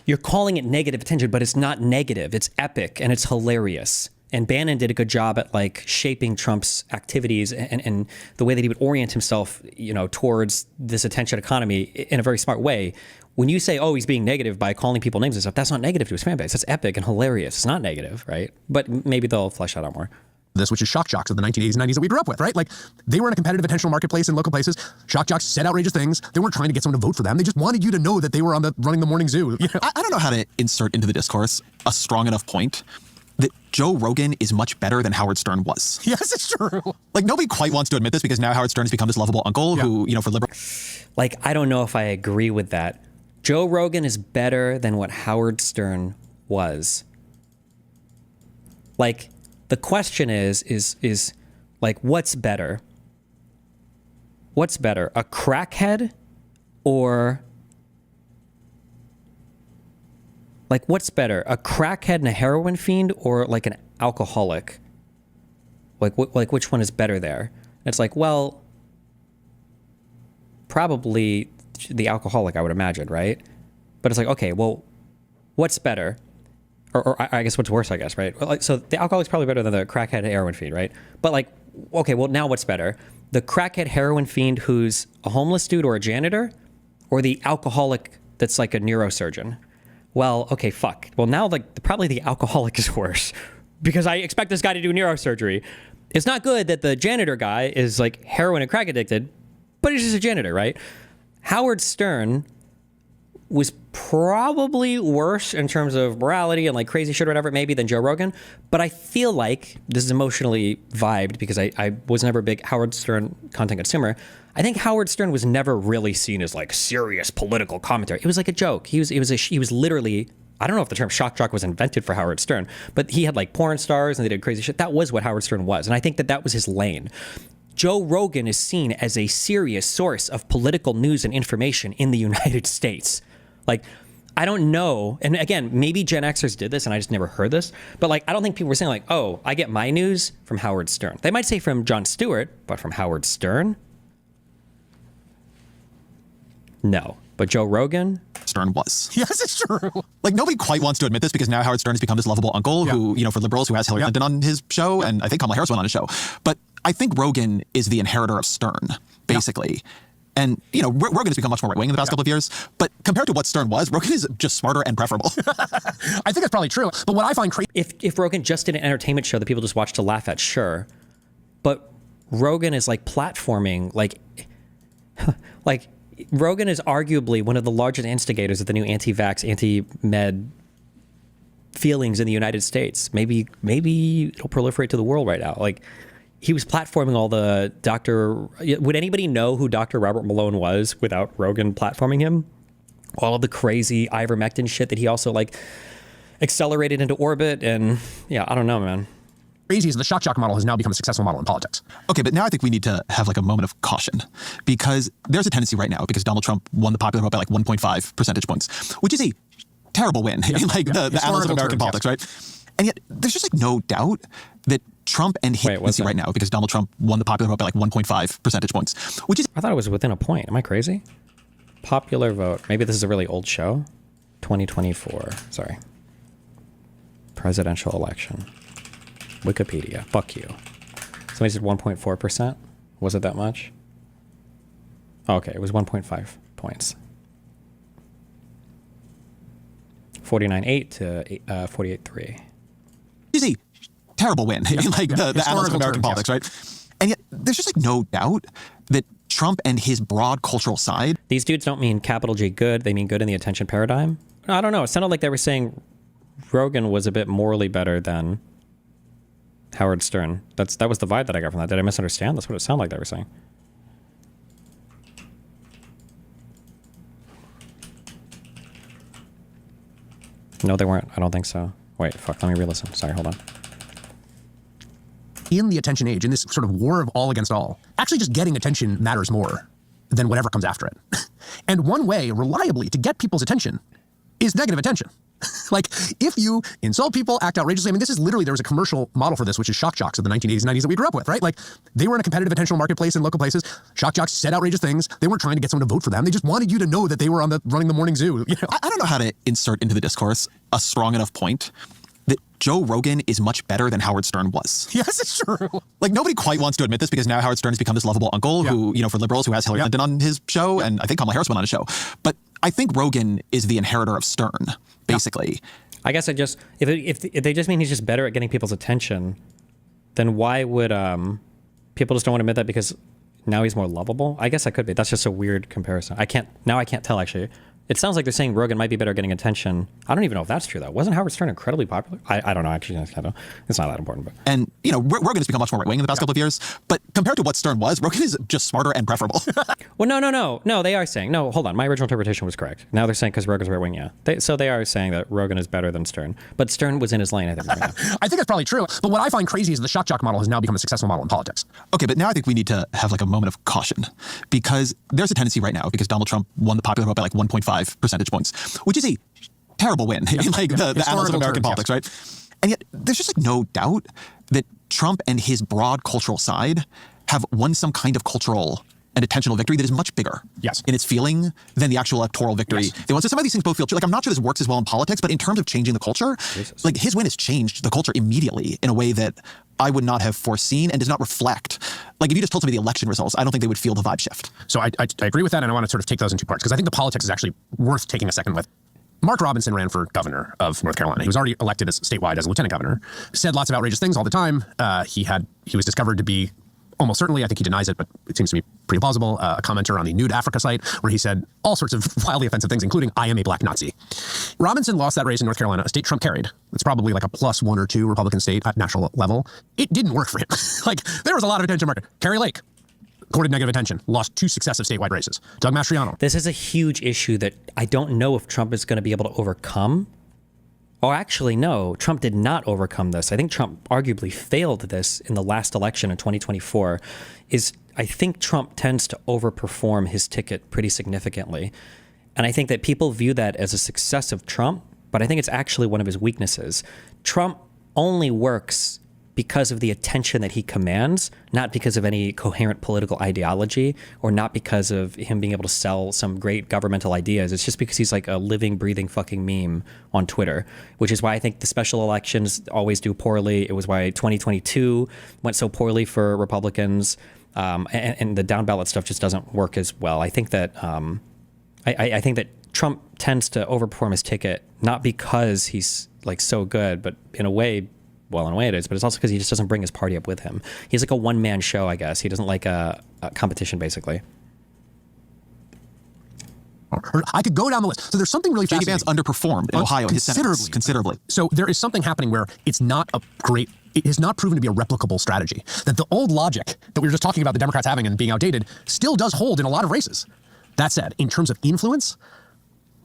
B: you're calling it negative attention, but it's not negative. It's epic and it's hilarious. And Bannon did a good job at like shaping Trump's activities and the way that he would orient himself, you know, towards this attention economy in a very smart way. When you say, oh, he's being negative by calling people names and stuff, that's not negative to his fan base. That's epic and hilarious. It's not negative, right? But maybe they'll flesh that out more.
G: This, which is shock jocks of the 1980s and 90s that we grew up with, right? Like, they were in a competitive attentional marketplace in local places. Shock jocks said outrageous things. They weren't trying to get someone to vote for them. They just wanted you to know that they were running the morning zoo. You know?
C: I don't know how to insert into the discourse a strong enough point that Joe Rogan is much better than Howard Stern was.
G: Yes, it's true.
C: Like, nobody quite wants to admit this because now Howard Stern has become this lovable uncle who, you know, for liberal.
B: Like, I don't know if I agree with that. Joe Rogan is better than what Howard Stern was. Like, the question is like, what's better? What's better, a crackhead or like, what's better, a crackhead and a heroin fiend or like an alcoholic? Like which one is better there? And it's like, well, probably the alcoholic, I would imagine, right? But it's like, okay, well, what's better? Or I guess what's worse, I guess, right? Like, so the alcoholic's probably better than the crackhead heroin fiend, right? But like, okay, well, now what's better? The crackhead heroin fiend who's a homeless dude or a janitor, or the alcoholic that's like a neurosurgeon? Well, okay, fuck. Well, now like probably the alcoholic is worse because I expect this guy to do neurosurgery. It's not good that the janitor guy is like heroin and crack addicted, but he's just a janitor, right? Howard Stern was probably worse in terms of morality and like crazy shit or whatever, maybe, than Joe Rogan. But I feel like this is emotionally vibed because I was never a big Howard Stern content consumer. I think Howard Stern was never really seen as like serious political commentary. It was like a joke. He was literally, I don't know if the term shock jock was invented for Howard Stern, but he had like porn stars and they did crazy shit. That was what Howard Stern was. And I think that was his lane. Joe Rogan is seen as a serious source of political news and information in the United States. Like, I don't know. And again, maybe Gen Xers did this and I just never heard this. But like, I don't think people were saying like, oh, I get my news from Howard Stern. They might say from Jon Stewart, but from Howard Stern? No. But Joe Rogan?
C: Stern was.
G: Yes, it's true.
C: Like, nobody quite wants to admit this because now Howard Stern has become this lovable uncle who, you know, for liberals, who has Hillary Clinton on his show, and I think Kamala Harris went on his show. But I think Rogan is the inheritor of Stern, basically. And, you know, Rogan has become much more right-wing in the past couple of years. But compared to what Stern was, Rogan is just smarter and preferable.
G: I think that's probably true. But what I find crazy...
B: If Rogan just did an entertainment show that people just watch to laugh at, sure. But Rogan is like platforming, like Rogan is arguably one of the largest instigators of the new anti-vax, anti-med feelings in the United States. Maybe it'll proliferate to the world right now. Like, he was platforming all the would anybody know who Dr. Robert Malone was without Rogan platforming him? All of the crazy ivermectin shit that he also like accelerated into orbit. And yeah, I don't know, man.
G: Crazy is the shock jock model has now become a successful model in politics.
C: Okay, but now I think we need to have like a moment of caution because there's a tendency right now, because Donald Trump won the popular vote by like 1.5 percentage points, which is a terrible win in like the annals of American politics, right? And yet there's just like no doubt that Trump and his tendency right now, because Donald Trump won the popular vote by like 1.5 percentage points, which is...
B: I thought it was within a point. Am I crazy? Popular vote. Maybe this is a really old show. 2024. Sorry. Presidential election. Wikipedia. Fuck you. Somebody said 1.4%. Was it that much? Oh, okay, it was 1.5 points. 49-8 to 48-3.
C: Is a terrible win in like the annals of American
G: terms,
C: politics, right? And yet there's just like no doubt that Trump and his broad cultural side.
B: These dudes don't mean capital G good. They mean good in the attention paradigm. I don't know. It sounded like they were saying Rogan was a bit morally better than Howard Stern. That was the vibe that I got from that. Did I misunderstand? That's what it sounded like they were saying. No, they weren't. I don't think so. Wait, fuck. Let me re-listen. Sorry, hold on.
G: In the attention age, in this sort of war of all against all, actually just getting attention matters more than whatever comes after it. And one way, reliably, to get people's attention is negative attention. Like, if you insult people, act outrageously, I mean, this is literally, there was a commercial model for this, which is shock jocks of the 1980s and 90s that we grew up with, right? Like, they were in a competitive attentional marketplace in local places. Shock jocks said outrageous things. They weren't trying to get someone to vote for them. They just wanted you to know that they were running the morning zoo. You know?
C: I don't know how to insert into the discourse a strong enough point that Joe Rogan is much better than Howard Stern was.
G: Yes, it's true.
C: Like, nobody quite wants to admit this because now Howard Stern has become this lovable uncle who, you know, for liberals, who has Hillary Clinton on his show, and I think Kamala Harris went on his show. But I think Rogan is the inheritor of Stern, basically.
B: I guess if they just mean he's just better at getting people's attention, then why would people just don't want to admit that because now he's more lovable? I guess that could be. That's just a weird comparison. I can't tell actually. It sounds like they're saying Rogan might be better at getting attention. I don't even know if that's true, though. Wasn't Howard Stern incredibly popular? I don't know, actually. It's not that important. But.
C: And, you know, Rogan has become much more right-wing in the past couple of years. But compared to what Stern was, Rogan is just smarter and preferable.
B: Well, no. They are saying, no, hold on. My original interpretation was correct. Now they're saying because Rogan's right-wing, yeah. So they are saying that Rogan is better than Stern. But Stern was in his lane, I think.
G: I think that's probably true. But what I find crazy is the shock jock model has now become a successful model in politics.
C: Okay, but now I think we need to have like a moment of caution because there's a tendency right now, because Donald Trump won the popular vote by like 1.5 percentage points, which is a terrible win in like the annals of American politics, right? And yet there's just like no doubt that Trump and his broad cultural side have won some kind of cultural and attentional victory that is much bigger in its feeling than the actual electoral victory. They want. So some of these things both feel true. Like, I'm not sure this works as well in politics, but in terms of changing the culture, like his win has changed the culture immediately in a way that I would not have foreseen and does not reflect. Like, if you just told me the election results, I don't think they would feel the vibe shift.
G: So I agree with that, and I want to sort of take those in two parts, because I think the politics is actually worth taking a second with. Mark Robinson ran for governor of North Carolina. He was already elected as statewide as lieutenant governor, said lots of outrageous things all the time. He was discovered to be, almost certainly, I think he denies it, but it seems to be pretty plausible, a commenter on the Nude Africa site where he said all sorts of wildly offensive things, including, "I am a black Nazi." Robinson lost that race in North Carolina, a state Trump carried. It's probably like a +1 or 2 Republican state at national level. It didn't work for him. Like, there was a lot of attention market. Carrie Lake courted negative attention, lost 2 successive statewide races. Doug Mastriano.
B: This is a huge issue that I don't know if Trump is going to be able to overcome. Oh, actually, no, Trump did not overcome this. I think Trump arguably failed this in the last election in 2024. I think Trump tends to overperform his ticket pretty significantly. And I think that people view that as a success of Trump, but I think it's actually one of his weaknesses. Trump only works because of the attention that he commands, not because of any coherent political ideology or not because of him being able to sell some great governmental ideas. It's just because he's like a living, breathing fucking meme on Twitter, which is why I think the special elections always do poorly. It was why 2022 went so poorly for Republicans, and the down ballot stuff just doesn't work as well. I think that I think that Trump tends to overperform his ticket, not because he's like so good, but in a way it is, but it's also because he just doesn't bring his party up with him. He's like a one-man show, I guess. He doesn't like a competition, basically.
G: I could go down the list. So there's something really
C: J.D.
G: fascinating.
C: Vance underperformed in Ohio in his Senate considerably.
G: So there is something happening where it has not proven to be a replicable strategy. That the old logic that we were just talking about the Democrats having and being outdated still does hold in a lot of races. That said, in terms of influence,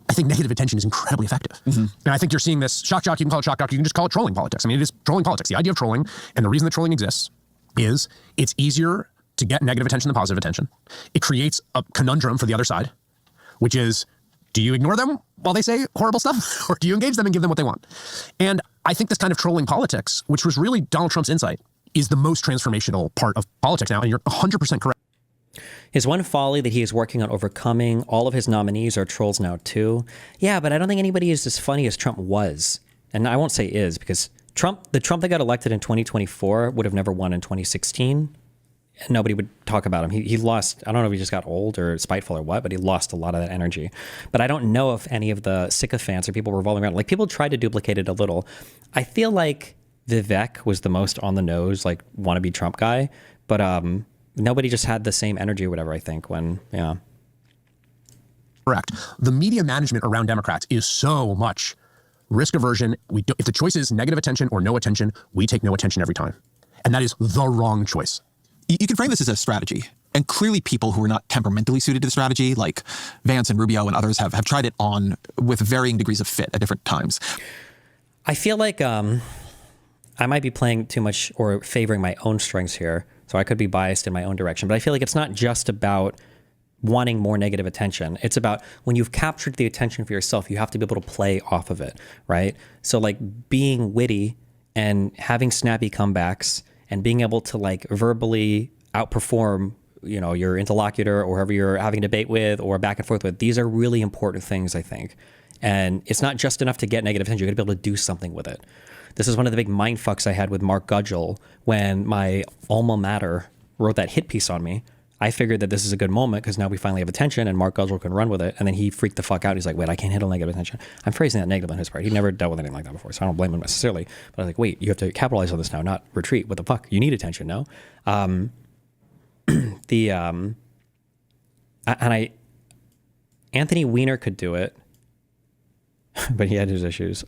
G: I think negative attention is incredibly effective. And I think you're seeing this shock jock, you can call it shock jock, you can just call it trolling politics. I mean, it is trolling politics. The idea of trolling, and the reason that trolling exists, is it's easier to get negative attention than positive attention. It creates a conundrum for the other side, which is, do you ignore them while they say horrible stuff, or do you engage them and give them what they want? And I think this kind of trolling politics, which was really Donald Trump's insight, is the most transformational part of politics now, and you're 100% correct.
B: His one folly that he is working on overcoming, all of his nominees are trolls now too. Yeah, but I don't think anybody is as funny as Trump was. And I won't say is, because the Trump that got elected in 2024 would have never won in 2016 nobody would talk about him. He lost, I don't know if he just got old or spiteful or what, but he lost a lot of that energy. But I don't know if any of the sycophants or people revolving around, like people tried to duplicate it a little. I feel like Vivek was the most on the nose, like wannabe Trump guy, but nobody just had the same energy or whatever, I think, when, yeah.
G: Correct. The media management around Democrats is so much risk aversion. If the choice is negative attention or no attention, we take no attention every time. And that is the wrong choice.
C: You can frame this as a strategy. And clearly people who are not temperamentally suited to the strategy, like Vance and Rubio and others, have tried it on with varying degrees of fit at different times.
B: I feel like I might be playing too much or favoring my own strengths here, so I could be biased in my own direction. But I feel like it's not just about wanting more negative attention. It's about when you've captured the attention for yourself, you have to be able to play off of it, right? So like being witty and having snappy comebacks and being able to like verbally outperform, you know, your interlocutor or whoever you're having a debate with or back and forth with, these are really important things, I think. And it's not just enough to get negative attention. You got to be able to do something with it. This is one of the big mind fucks I had with Mark Gudgel when my alma mater wrote that hit piece on me. I figured that this is a good moment because now we finally have attention and Mark Gudgel can run with it. And then he freaked the fuck out. He's like, wait, I can't handle negative attention. I'm phrasing that negative on his part. He never dealt with anything like that before, so I don't blame him necessarily. But I was like, wait, you have to capitalize on this now, not retreat. What the fuck? You need attention, no? Anthony Weiner could do it, but he had his issues.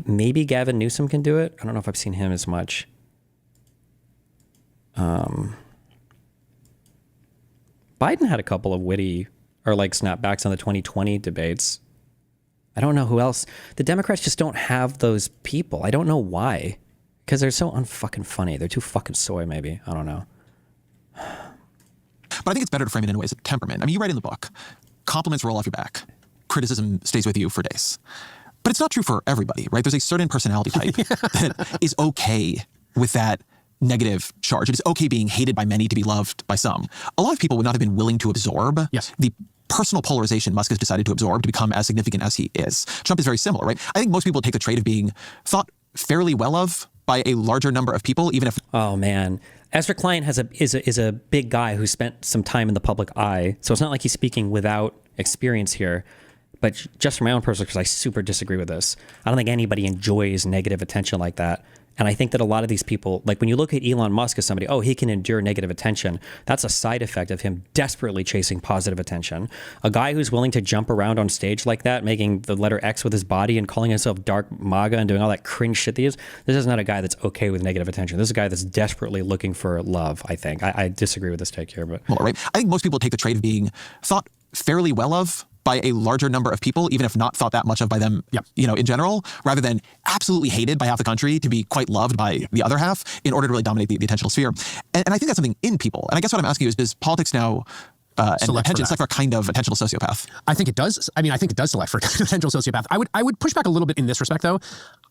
B: Maybe Gavin Newsom can do it. I don't know if I've seen him as much. Biden had a couple of witty or like snapbacks on the 2020 debates. I don't know who else. The Democrats just don't have those people. I don't know why. Because they're so unfucking funny. They're too fucking soy, maybe. I don't know.
C: But I think it's better to frame it in ways of temperament. I mean, you write in the book, compliments roll off your back. Criticism stays with you for days. But it's not true for everybody, right? There's a certain personality type that is okay with that negative charge. It is okay being hated by many to be loved by some. A lot of people would not have been willing to absorb the personal polarization Musk has decided to absorb to become as significant as he is. Trump is very similar, right? I think most people take the trait of being thought fairly well of by a larger number of people, even if...
B: Oh, man. Ezra Klein is a big guy who spent some time in the public eye. So it's not like he's speaking without experience here. But just from my own personal, because I super disagree with this, I don't think anybody enjoys negative attention like that. And I think that a lot of these people, like when you look at Elon Musk as somebody, oh, he can endure negative attention. That's a side effect of him desperately chasing positive attention. A guy who's willing to jump around on stage like that, making the letter X with his body and calling himself Dark MAGA and doing all that cringe shit that he is, this is not a guy that's okay with negative attention. This is a guy that's desperately looking for love, I think. I disagree with this take here, but...
C: Well, right. I think most people take the trait of being thought fairly well of by a larger number of people, even if not thought that much of by them, you know, in general, rather than absolutely hated by half the country to be quite loved by the other half in order to really dominate the attentional sphere. And I think that's something in people. And I guess what I'm asking you is, does politics now and attention select for a kind of attentional sociopath?
G: I think it does. I mean, I think it does select for a kind of attentional sociopath. I would push back a little bit in this respect, though.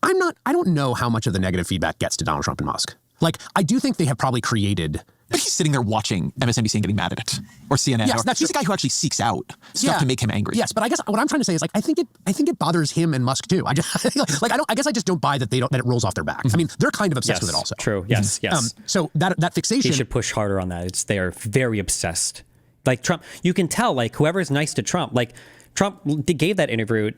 G: I don't know how much of the negative feedback gets to Donald Trump and Musk. Like, I do think they have probably created...
C: But he's sitting there watching MSNBC and getting mad at it, or CNN.
G: Yes,
C: he's a guy who actually seeks out stuff to make him angry.
G: Yes, but I guess what I'm trying to say is, like, I think it bothers him and Musk too. I guess I just don't buy that that it rolls off their backs. I mean, they're kind of obsessed with it also.
B: True. Yes.
G: So that fixation.
B: He should push harder on that. They are very obsessed. Like Trump, you can tell. Like whoever is nice to Trump, like. Trump gave that interview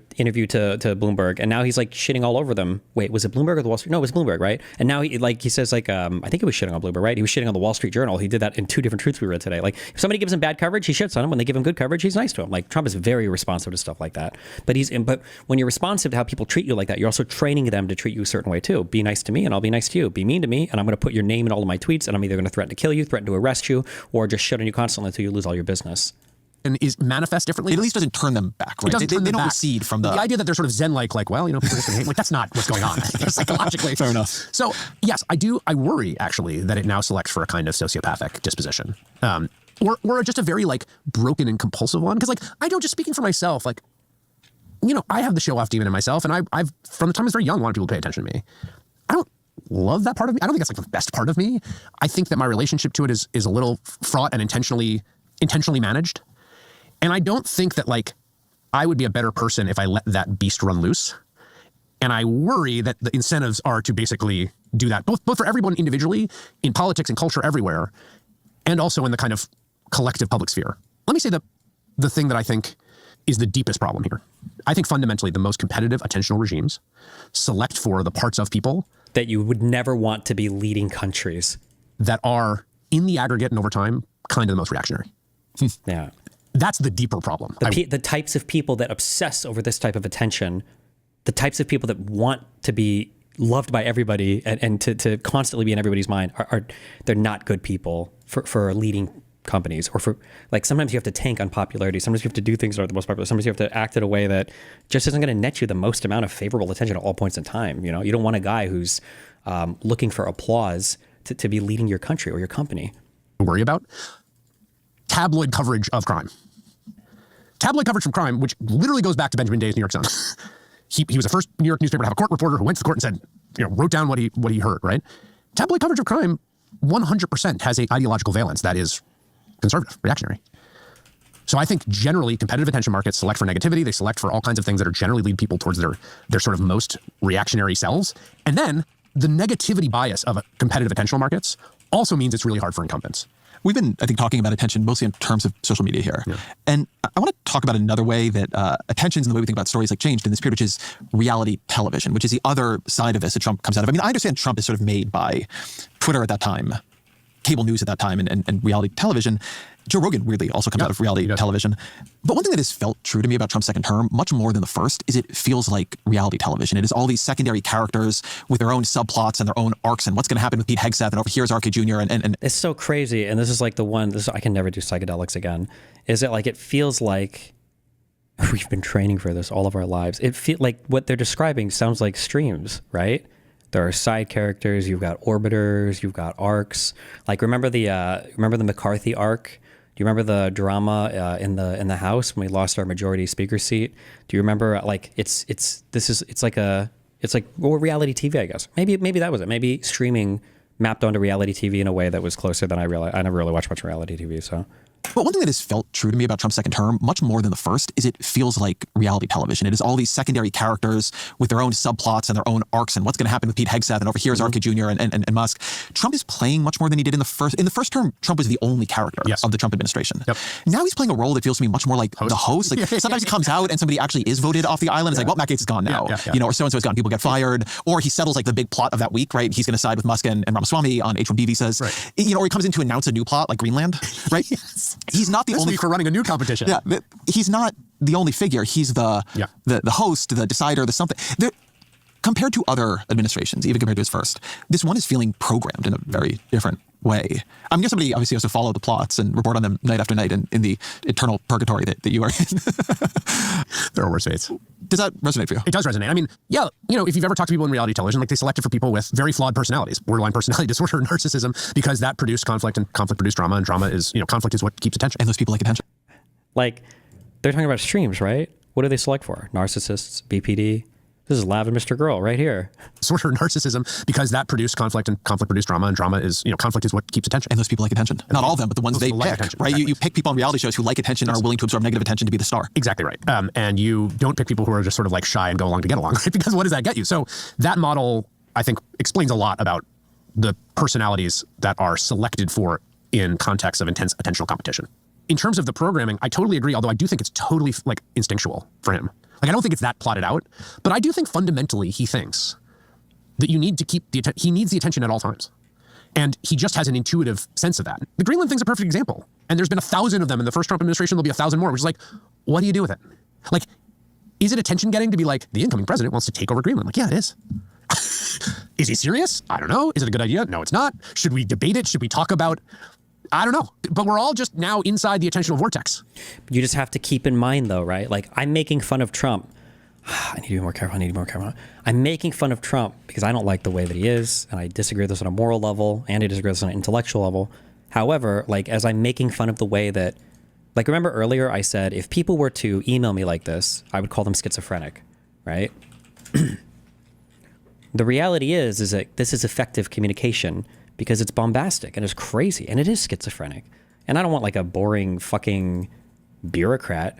B: to Bloomberg, and now he's like shitting all over them. Wait, was it Bloomberg or the Wall Street? No, it was Bloomberg, right? And now he says like, I think it was shitting on Bloomberg, right? He was shitting on the Wall Street Journal. He did that in 2 different truths we read today. Like if somebody gives him bad coverage, he shits on him. When they give him good coverage, he's nice to him. Like Trump is very responsive to stuff like that. But when you're responsive to how people treat you like that, you're also training them to treat you a certain way too. Be nice to me, and I'll be nice to you. Be mean to me, and I'm going to put your name in all of my tweets, and I'm either going to threaten to kill you, threaten to arrest you, or just shit on you constantly until you lose all your bussbusiness.
G: And is manifest differently.
C: It at least doesn't turn them back, right? They don't recede from the
G: idea that they're sort of zen-like, well, you know, people just hate. Like that's not what's going on psychologically.
C: Fair enough.
G: So yes, I worry actually that it now selects for a kind of sociopathic disposition, or just a very like broken and compulsive one. Because like I don't, just speaking for myself, like, you know, I have the show-off demon in myself, and I've from the time I was very young wanted people to pay attention to me. I don't love that part of me. I don't think that's like the best part of me. I think that my relationship to it is a little fraught and intentionally managed. And I don't think that, like, I would be a better person if I let that beast run loose. And I worry that the incentives are to basically do that, both for everyone individually, in politics and culture everywhere, and also in the kind of collective public sphere. Let me say the thing that I think is the deepest problem here. I think fundamentally the most competitive attentional regimes select for the parts of people
B: that you would never want to be leading countries
G: that are, in the aggregate and over time, kind of the most reactionary.
B: Yeah.
G: That's the deeper problem.
B: The types of people that obsess over this type of attention, the types of people that want to be loved by everybody and to constantly be in everybody's mind they're not good people for leading companies, or for, like, sometimes you have to tank on popularity. Sometimes you have to do things that are the most popular. Sometimes you have to act in a way that just isn't going to net you the most amount of favorable attention at all points in time. You know, you don't want a guy who's looking for applause to be leading your country or your company.
G: Worry about tabloid coverage of crime. Tabloid coverage from crime, which literally goes back to Benjamin Day's New York Sun. He was the first New York newspaper to have a court reporter who went to the court and said, wrote down what he heard, right? Tabloid coverage of crime 100% has an ideological valence that is conservative, reactionary. So I think generally competitive attention markets select for negativity. They select for all kinds of things that are generally lead people towards their sort of most reactionary selves. And then the negativity bias of competitive attentional markets also means it's really hard for incumbents.
C: We've been, I think, talking about attention mostly in terms of social media here. Yeah. And I want to talk about another way that attentions and the way we think about stories changed in this period, which is reality television, which is the other side of this that Trump comes out of. I mean, I understand Trump is sort of made by Twitter at that time, cable news at that time, and reality television. Joe Rogan weirdly also comes out of reality television. But one thing that has felt true to me about Trump's second term, much more than the first, is it feels like reality television. It is all these secondary characters with their own subplots and their own arcs, and what's going to happen with Pete Hegseth, and over here's RK Jr. And
B: it's so crazy. And this is like I can never do psychedelics again. Is it like, it feels like we've been training for this all of our lives. It feels like what they're describing sounds like streams, right? There are side characters. You've got orbiters. You've got arcs. Like, remember the McCarthy arc? Do you remember the drama in the House when we lost our majority speaker seat? Do you remember, like, it's like reality TV, I guess. Maybe that was it. Maybe streaming mapped onto reality TV in a way that was closer than I realized. I never really watched much reality TV, so.
C: But one thing that has felt true to me about Trump's second term, much more than the first, is it feels like reality television. It is all these secondary characters with their own subplots and their own arcs, and what's going to happen with Pete Hegseth, and over here's RK Jr. and Musk. Trump is playing much more than he did in the first. In the first term, Trump was the only character of the Trump administration. Yep. Now he's playing a role that feels to me much more like the host. Like sometimes he comes out and somebody actually is voted off the island. It's like, well, Matt Gaetz is gone now, or so-and-so is gone. People get fired, or he settles like the big plot of that week, right? He's going to side with Musk and Ramaswamy on H-1B visas, right. Or he comes in to announce a new plot like Greenland, right? He's not the only
G: for running a new competition.
C: Yeah, he's not the only figure. He's the host, the decider, the something. Compared to other administrations, even compared to his first, this one is feeling programmed in a very different way. I'm guessing somebody obviously has to follow the plots and report on them night after night in the eternal purgatory that you are in.
G: There are worse fates.
C: Does that resonate for you?
G: It does resonate. I mean, yeah, if you've ever talked to people in reality television, like, they select it for people with very flawed personalities, borderline personality disorder, narcissism, because that produced conflict, and conflict produced drama, and drama is, conflict is what keeps attention.
C: And those people like attention.
B: Like, they're talking about streams, right? What do they select for? Narcissists, BPD? This is Lav and Mr. Girl right here.
G: Disorder, narcissism, because that produced conflict, and conflict produced drama, and drama is, conflict is what keeps attention.
C: And those people like attention. Not all of them, but the ones they pick, right?
G: Exactly.
C: You pick people on reality shows who like attention and are willing to absorb negative attention to be the star.
G: Exactly right. And you don't pick people who are just sort of like shy and go along to get along, right? Because what does that get you? So that model, I think, explains a lot about the personalities that are selected for in context of intense attentional competition. In terms of the programming, I totally agree, although I do think it's totally like instinctual for him. Like, I don't think it's that plotted out, but I do think fundamentally he thinks that you need to keep he needs the attention at all times. And he just has an intuitive sense of that. The Greenland thing's a perfect example. And there's been 1,000 of them in the first Trump administration. There'll be 1,000 more, which is like, what do you do with it? Like, is it attention getting to be like, the incoming president wants to take over Greenland? Like, yeah, it is. Is he serious? I don't know. Is it a good idea? No, it's not. Should we debate it? Should we talk about, I don't know. But we're all just now inside the attentional vortex.
B: You just have to keep in mind, though, right? Like, I'm making fun of Trump. I need to be more careful. I'm making fun of Trump because I don't like the way that he is, and I disagree with this on a moral level, and I disagree with this on an intellectual level. However, like, as I'm making fun of the way that, like, remember earlier I said if people were to email me like this, I would call them schizophrenic, right? The reality is that this is effective communication because it's bombastic and it's crazy and it is schizophrenic. And I don't want like a boring fucking bureaucrat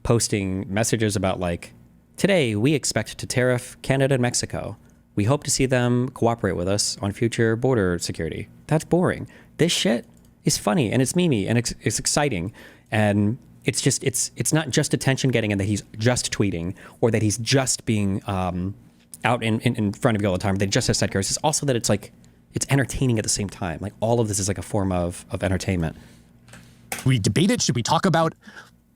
B: posting messages about like, today we expect to tariff Canada and Mexico. We hope to see them cooperate with us on future border security. That's boring. This shit is funny and it's memey and it's exciting. And it's just, it's not just attention getting and that he's just tweeting or that he's just being out in front of you all the time. That he just has sidecars. It's also that it's like, it's entertaining at the same time. Like all of this is like a form of entertainment.
G: We debate it. Should we talk about,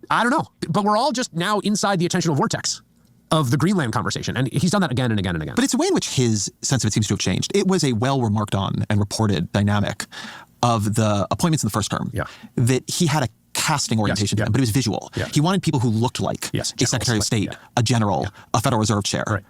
G: I don't know, but we're all just now inside the attentional vortex of the Greenland conversation. And he's done that again and again and again.
C: But it's a way in which his sense of it seems to have changed. It was a well-remarked on and reported dynamic of the appointments in the first term that he had a casting orientation to them, but it was visual. He wanted people who looked like a Secretary of State, a general, a Federal Reserve chair.
G: Right.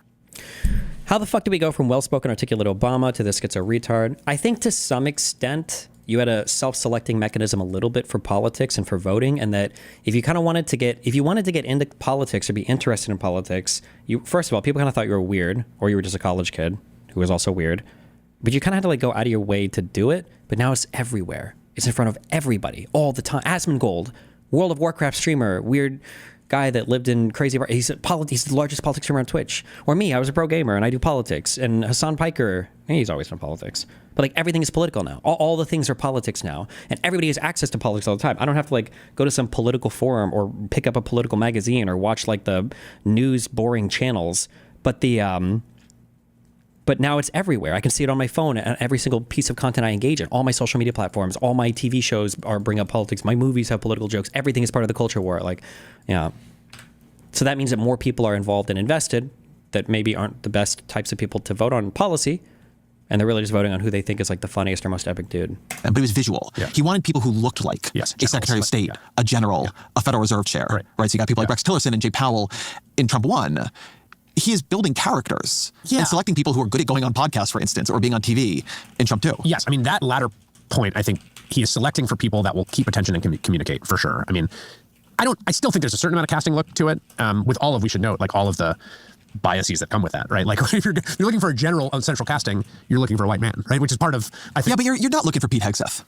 B: How the fuck do we go from well-spoken, articulate Obama to this schizo retard? I think to some extent, you had a self-selecting mechanism a little bit for politics and for voting, and that if you kind of wanted to get, into politics or be interested in politics, first of all, people kind of thought you were weird, or you were just a college kid who was also weird, but you kind of had to like go out of your way to do it. But now it's everywhere. It's in front of everybody all the time. Asmongold, World of Warcraft streamer, weird guy that lived in crazy. He's the largest politics streamer on Twitch. Or me, I was a pro gamer and I do politics. And Hasan Piker, he's always done politics. But like everything is political now. All the things are politics now, and everybody has access to politics all the time. I don't have to like go to some political forum or pick up a political magazine or watch like the news boring channels. But now it's everywhere. I can see it on my phone and every single piece of content I engage in. All my social media platforms, all my TV shows bring up politics. My movies have political jokes. Everything is part of the culture war. Like, yeah. So that means that more people are involved and invested that maybe aren't the best types of people to vote on policy. And they're really just voting on who they think is like the funniest or most epic dude.
C: But it was visual. He wanted people who looked like a Secretary of State, a general, a Federal Reserve chair. Right. So you got people like Rex Tillerson and Jay Powell in Trump 1. He is building characters and selecting people who are good at going on podcasts, for instance, or being on TV in Trump 2.
G: Yes. I mean, that latter point, I think he is selecting for people that will keep attention and communicate for sure. I mean, I still think there's a certain amount of casting look to it. With all of, we should note, like all of the biases that come with that, right? Like if you're looking for a general on central casting, you're looking for a white man, right? Which is part of, I think.
C: Yeah, but you're not looking for Pete Hegseth.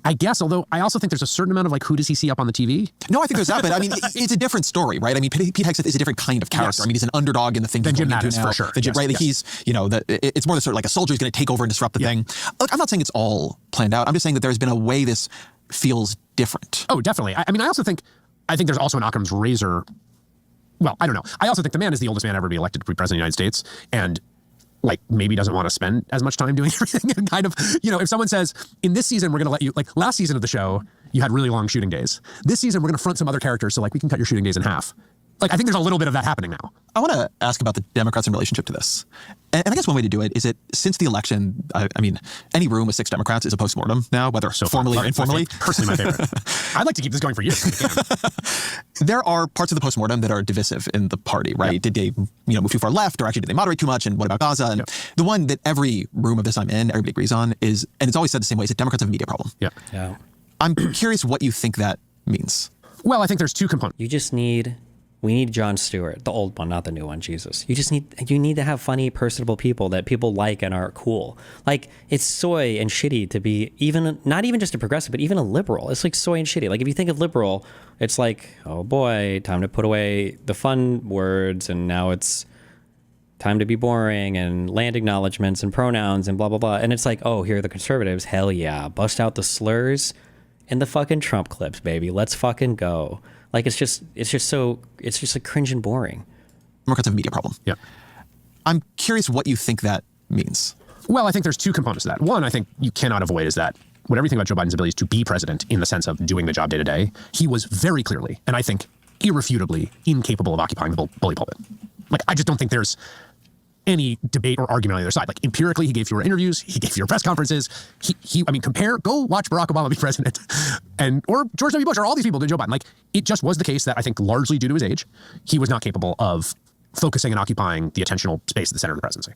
G: I guess, although I also think there's a certain amount of like, who does he see up on the TV?
C: No, I think there's that, but I mean, it's a different story, right? I mean, Pete Hegseth is a different kind of character. I mean, he's an underdog in the thing he's going into now.
G: For sure.
C: Right? He's, it's more the sort of like a soldier who's going to take over and disrupt the thing. Look, I'm not saying it's all planned out. I'm just saying that there's been a way this feels different.
G: Oh, definitely. I mean, I think there's also an Occam's razor. Well, I don't know. I also think the man is the oldest man ever to be elected to be president of the United States, and like maybe doesn't want to spend as much time doing everything. And kind of, if someone says, in this season, we're going to let you, like last season of the show, you had really long shooting days. This season, we're going to front some other characters, so like we can cut your shooting days in half. Like, I think there's a little bit of that happening now.
C: I want to ask about the Democrats in relationship to this. And I guess one way to do it is that since the election, I mean, any room with 6 Democrats is a postmortem now, whether formally or informally.
G: Personally, my favorite. I'd like to keep this going for years.
C: There are parts of the postmortem that are divisive in the party, right? Yep. Did they, move too far left, or actually did they moderate too much? And what about Gaza? And the one that every room of this I'm in, everybody agrees on is, and it's always said the same way, is that Democrats have a media problem.
B: Yeah.
C: I'm curious what you think that means.
G: Well, I think there's 2 components.
B: We need Jon Stewart, the old one, not the new one, Jesus. You need to have funny, personable people that people like and are cool. Like, it's soy and shitty to be not even just a progressive, but even a liberal. It's like soy and shitty. Like, if you think of liberal, it's like, oh boy, time to put away the fun words, and now it's time to be boring, and land acknowledgements and pronouns and blah, blah, blah. And it's like, oh, here are the conservatives. Hell yeah. Bust out the slurs and the fucking Trump clips, baby. Let's fucking go. Like, it's just like cringe and boring.
C: Democrats have a media problem.
G: Yeah.
C: I'm curious what you think that means.
G: Well, I think there's 2 components to that. One, I think you cannot avoid is that whatever you think about Joe Biden's abilities to be president in the sense of doing the job day to day, he was very clearly, and I think irrefutably, incapable of occupying the bully pulpit. Like, I just don't think there's any debate or argument on the other side. Like, empirically, he gave fewer interviews, he gave fewer press conferences. Go watch Barack Obama be president, or George W. Bush, or all these people to Joe Biden. Like, it just was the case that I think largely due to his age, he was not capable of focusing and occupying the attentional space at the center of the presidency.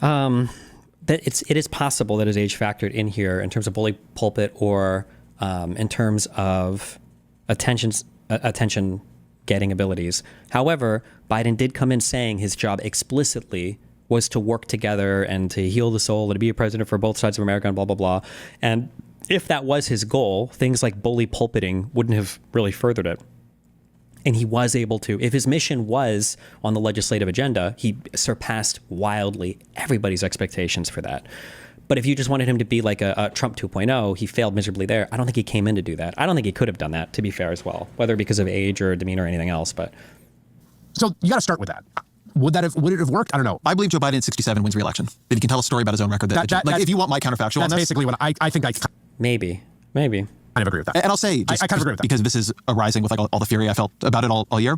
B: That it is possible that his age factored in here in terms of bully pulpit, or in terms of attention getting abilities. However, Biden did come in saying his job explicitly was to work together and to heal the soul and to be a president for both sides of America and blah, blah, blah. And if that was his goal, things like bully pulpiting wouldn't have really furthered it. And he was able to, if his mission was on the legislative agenda, he surpassed wildly everybody's expectations for that. But if you just wanted him to be like a Trump 2.0, he failed miserably there. I don't think he came in to do that. I don't think he could have done that, to be fair as well, whether because of age or demeanor or anything else. But
G: so you got to start with that. Would it have worked? I don't know.
C: I believe Joe Biden in 67 wins re-election. That he can tell a story about his own record. If you want my counterfactual on this.
G: That's basically what I think I
B: maybe.
G: kind of agree with that.
C: And I'll say,
G: I kind of agree with that.
C: because this is arising with like all the fury I felt about it all year.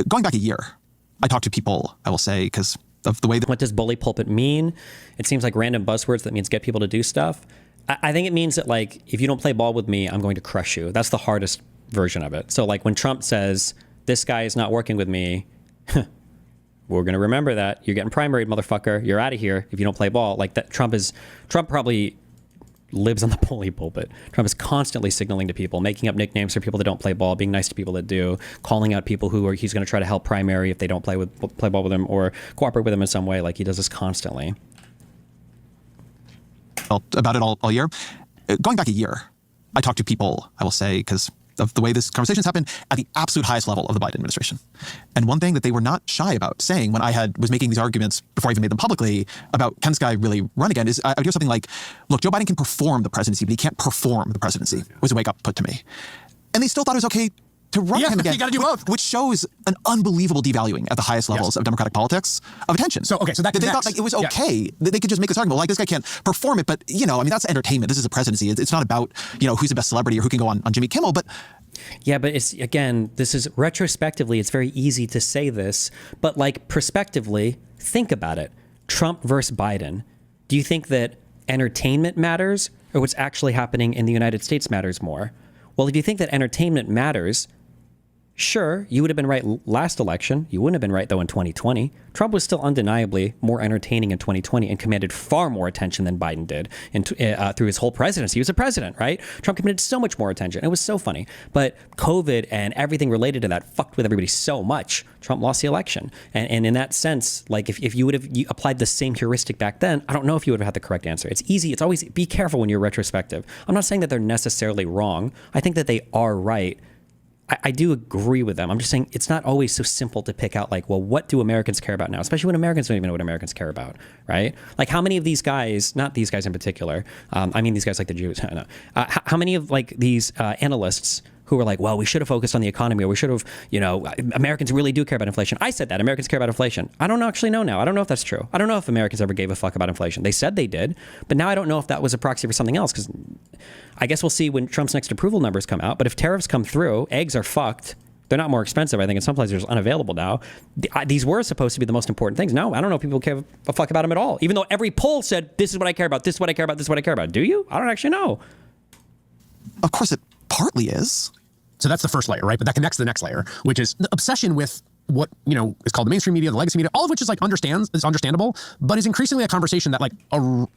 C: Going back a year, I talked to people, I will say, because of the way that...
B: What does bully pulpit mean? It seems like random buzzwords that means get people to do stuff. I think it means that, like, if you don't play ball with me, I'm going to crush you. That's the hardest version of it. So, like, when Trump says, this guy is not working with me, we're going to remember that. You're getting primaried, motherfucker. You're out of here if you don't play ball. Like, that Trump probably lives on the bully pulpit. Trump is constantly signaling to people, making up nicknames for people that don't play ball, being nice to people that do, calling out people who he's going to try to help primary if they don't play ball with him or cooperate with him in some way. Like, he does this constantly.
C: About it all year. Going back a year, I talked to people, I will say, because of the way this conversation's happened at the absolute highest level of the Biden administration. And one thing that they were not shy about saying when I was making these arguments before I even made them publicly about, can this guy really run again, is I would hear something like, look, Joe Biden can perform the presidency, but he can't perform the presidency, was a wake up put to me. And they still thought it was okay to run him again.
G: You gotta do both.
C: Which shows an unbelievable devaluing at the highest levels of democratic politics of attention.
G: So that
C: they thought like it was okay that they could just make this argument. Well, like, this guy can't perform it, but that's entertainment. This is a presidency. It's not about who's the best celebrity or who can go on Jimmy Kimmel. But
B: yeah, but it's, again, this is retrospectively, it's very easy to say this, but like prospectively, think about it. Trump versus Biden. Do you think that entertainment matters or what's actually happening in the United States matters more? Well, if you think that entertainment matters, sure, you would have been right last election. You wouldn't have been right, though, in 2020. Trump was still undeniably more entertaining in 2020 and commanded far more attention than Biden did through his whole presidency. He was a president, right? Trump commanded so much more attention. It was so funny. But COVID and everything related to that fucked with everybody so much. Trump lost the election. And in that sense, like if you would have applied the same heuristic back then, I don't know if you would have had the correct answer. It's easy. It's always be careful when you're retrospective. I'm not saying that they're necessarily wrong. I think that they are right. I do agree with them. I'm just saying it's not always so simple to pick out, like, well, what do Americans care about now? Especially when Americans don't even know what Americans care about, right? Like, how many of these guys, not these guys in particular, I mean these guys like the Jews, how many of like these analysts who were like, well, we should have focused on the economy, or we should have, Americans really do care about inflation. I said that, Americans care about inflation. I don't actually know now. I don't know if that's true. I don't know if Americans ever gave a fuck about inflation. They said they did, but now I don't know if that was a proxy for something else, because I guess we'll see when Trump's next approval numbers come out. But if tariffs come through, eggs are fucked. They're not more expensive. I think in some places they're unavailable now. These were supposed to be the most important things. No, I don't know if people care a fuck about them at all, even though every poll said, this is what I care about, this is what I care about, this is what I care about. Do you? I don't actually know.
C: Of course it partly is.
G: So that's the first layer, right? But that connects to the next layer, which is the obsession with what, is called the mainstream media, the legacy media, all of which is is understandable, but is increasingly a conversation that like a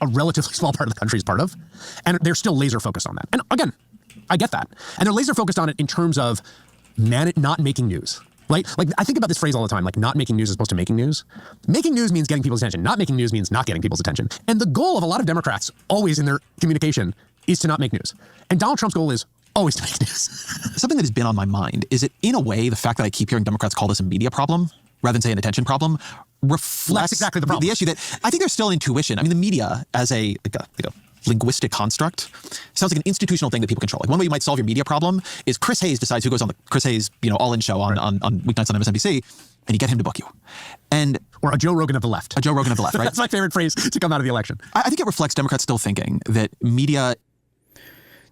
G: relatively small part of the country is part of. And they're still laser focused on that. And again, I get that. And they're laser focused on it in terms of not making news. Right? Like, I think about this phrase all the time, like not making news as opposed to making news. Making news means getting people's attention. Not making news means not getting people's attention. And the goal of a lot of Democrats always in their communication is to not make news. And Donald Trump's goal is always to make news.
C: Something that has been on my mind is that, in a way, the fact that I keep hearing Democrats call this a media problem rather than say an attention problem reflects
G: that's exactly the problem.
C: The issue that I think there's still intuition. I mean, the media as a linguistic construct sounds like an institutional thing that people control. Like, one way you might solve your media problem is Chris Hayes decides who goes on the Chris Hayes, all-in show on weeknights on MSNBC, and you get him to book you.
G: Or a Joe Rogan of the left.
C: A Joe Rogan of the left, right?
G: That's my favorite phrase to come out of the election.
C: I think it reflects Democrats still thinking that media...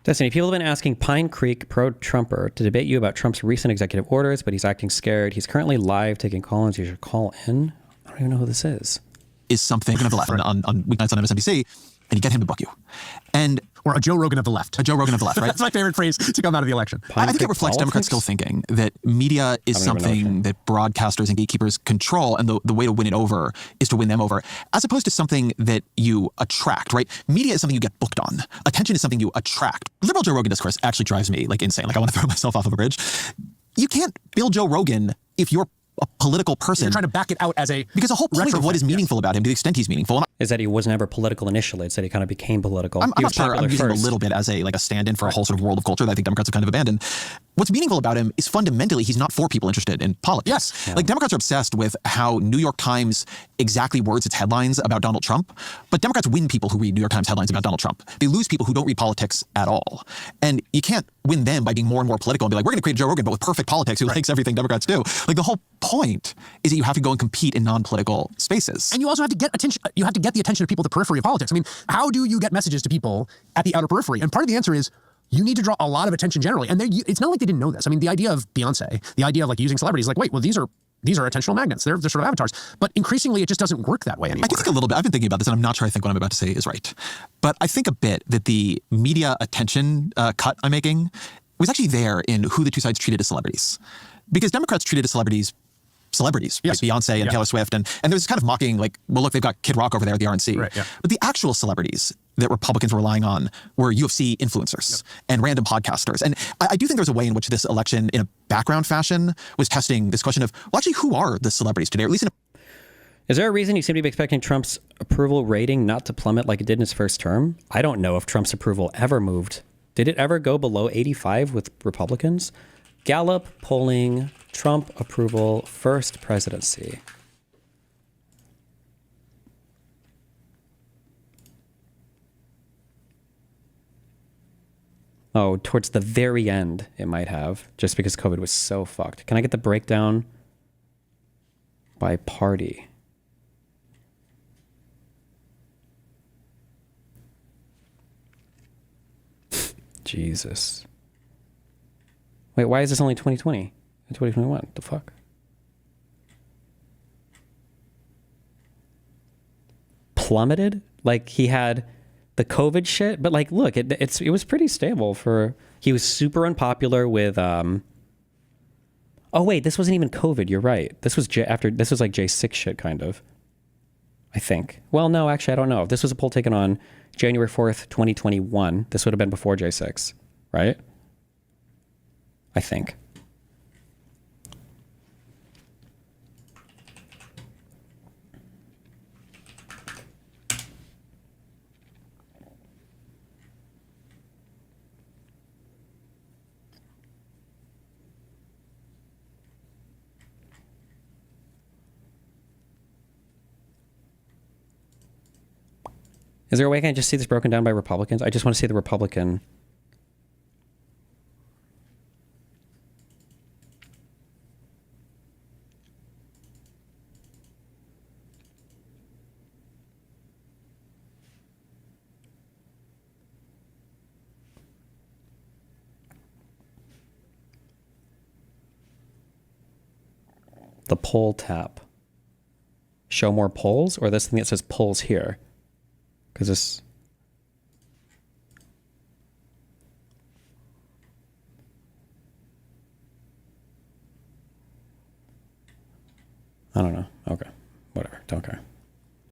B: Destiny, people have been asking Pine Creek pro-Trumper to debate you about Trump's recent executive orders, but he's acting scared. He's currently live taking call-ins. You should call in. I don't even know who this is.
C: Is something of the left on weeknights on MSNBC, and you get him to book you.
G: Or a Joe Rogan of the left.
C: A Joe Rogan of the left, right?
G: That's my favorite phrase to come out of the election.
C: I think it reflects Democrats still thinking that media is something that broadcasters and gatekeepers control, and the way to win it over is to win them over, as opposed to something that you attract, right? Media is something you get booked on. Attention is something you attract. Liberal Joe Rogan discourse actually drives me insane. I want to throw myself off of a bridge. You can't build Joe Rogan if your political person.
G: You're trying to back it out as a
C: because the whole point of what is meaningful about him, to the extent he's meaningful,
B: is that he was never political initially. It's that he kind of became political.
C: I'm
B: He
C: not
B: was
C: sure.
B: popular
C: I'm using him a
B: first.
C: little bit as a stand-in for a whole sort of world of culture that I think Democrats have kind of abandoned. What's meaningful about him is fundamentally he's not for people interested in politics.
G: Yes.
C: Yeah. Like Democrats are obsessed with how New York Times exactly words its headlines about Donald Trump, but Democrats win people who read New York Times headlines about Donald Trump. They lose people who don't read politics at all. And you can't win them by being more and more political and be like, we're going to create Joe Rogan, but with perfect politics who likes everything Democrats do. Like the whole point is that you have to go and compete in non-political spaces.
G: And you also have to get attention. You have to get the attention of people at the periphery of politics. I mean, how do you get messages to people at the outer periphery? And part of the answer is you need to draw a lot of attention generally. And it's not like they didn't know this. I mean, the idea of Beyonce, the idea of like using celebrities, like, wait, well, these are attentional magnets. They're sort of avatars. But increasingly, it just doesn't work that way anymore.
C: I think a little bit. I've been thinking about this, and I'm not sure I think what I'm about to say is right. But I think a bit that the media attention cut I'm making was actually there in who the two sides treated as celebrities. Because Democrats treated as celebrities,
G: yes.
C: like Beyonce and Taylor Swift. And there's kind of mocking, like, well, look, they've got Kid Rock over there at the RNC.
G: Right, yeah.
C: But the actual celebrities that Republicans were relying on were UFC influencers and random podcasters. And I do think there's a way in which this election, in a background fashion, was testing this question of, well, actually, who are the celebrities today? Or at least in a
B: Is there a reason you seem to be expecting Trump's approval rating not to plummet like it did in his first term? I don't know if Trump's approval ever moved. Did it ever go below 85 with Republicans? Gallup polling, Trump approval, first presidency. Oh, towards the very end, it might have, just because COVID was so fucked. Can I get the breakdown by party? Jesus. Wait, why is this only 2020 and 2021? The fuck? Plummeted? Like he had the COVID shit, but like, look, it was pretty stable for. He was super unpopular with. Oh wait, this wasn't even COVID. You're right. This was This was like J6 shit, kind of. I think. Well, no, actually, I don't know. If this was a poll taken on January 4th, 2021, this would have been before J6, right? I think. Is there a way I can just see this broken down by Republicans? I just want to see the Republican. The poll tab. Show more polls, or this thing that says polls here? Because this. I don't know. Okay. Whatever. Don't care.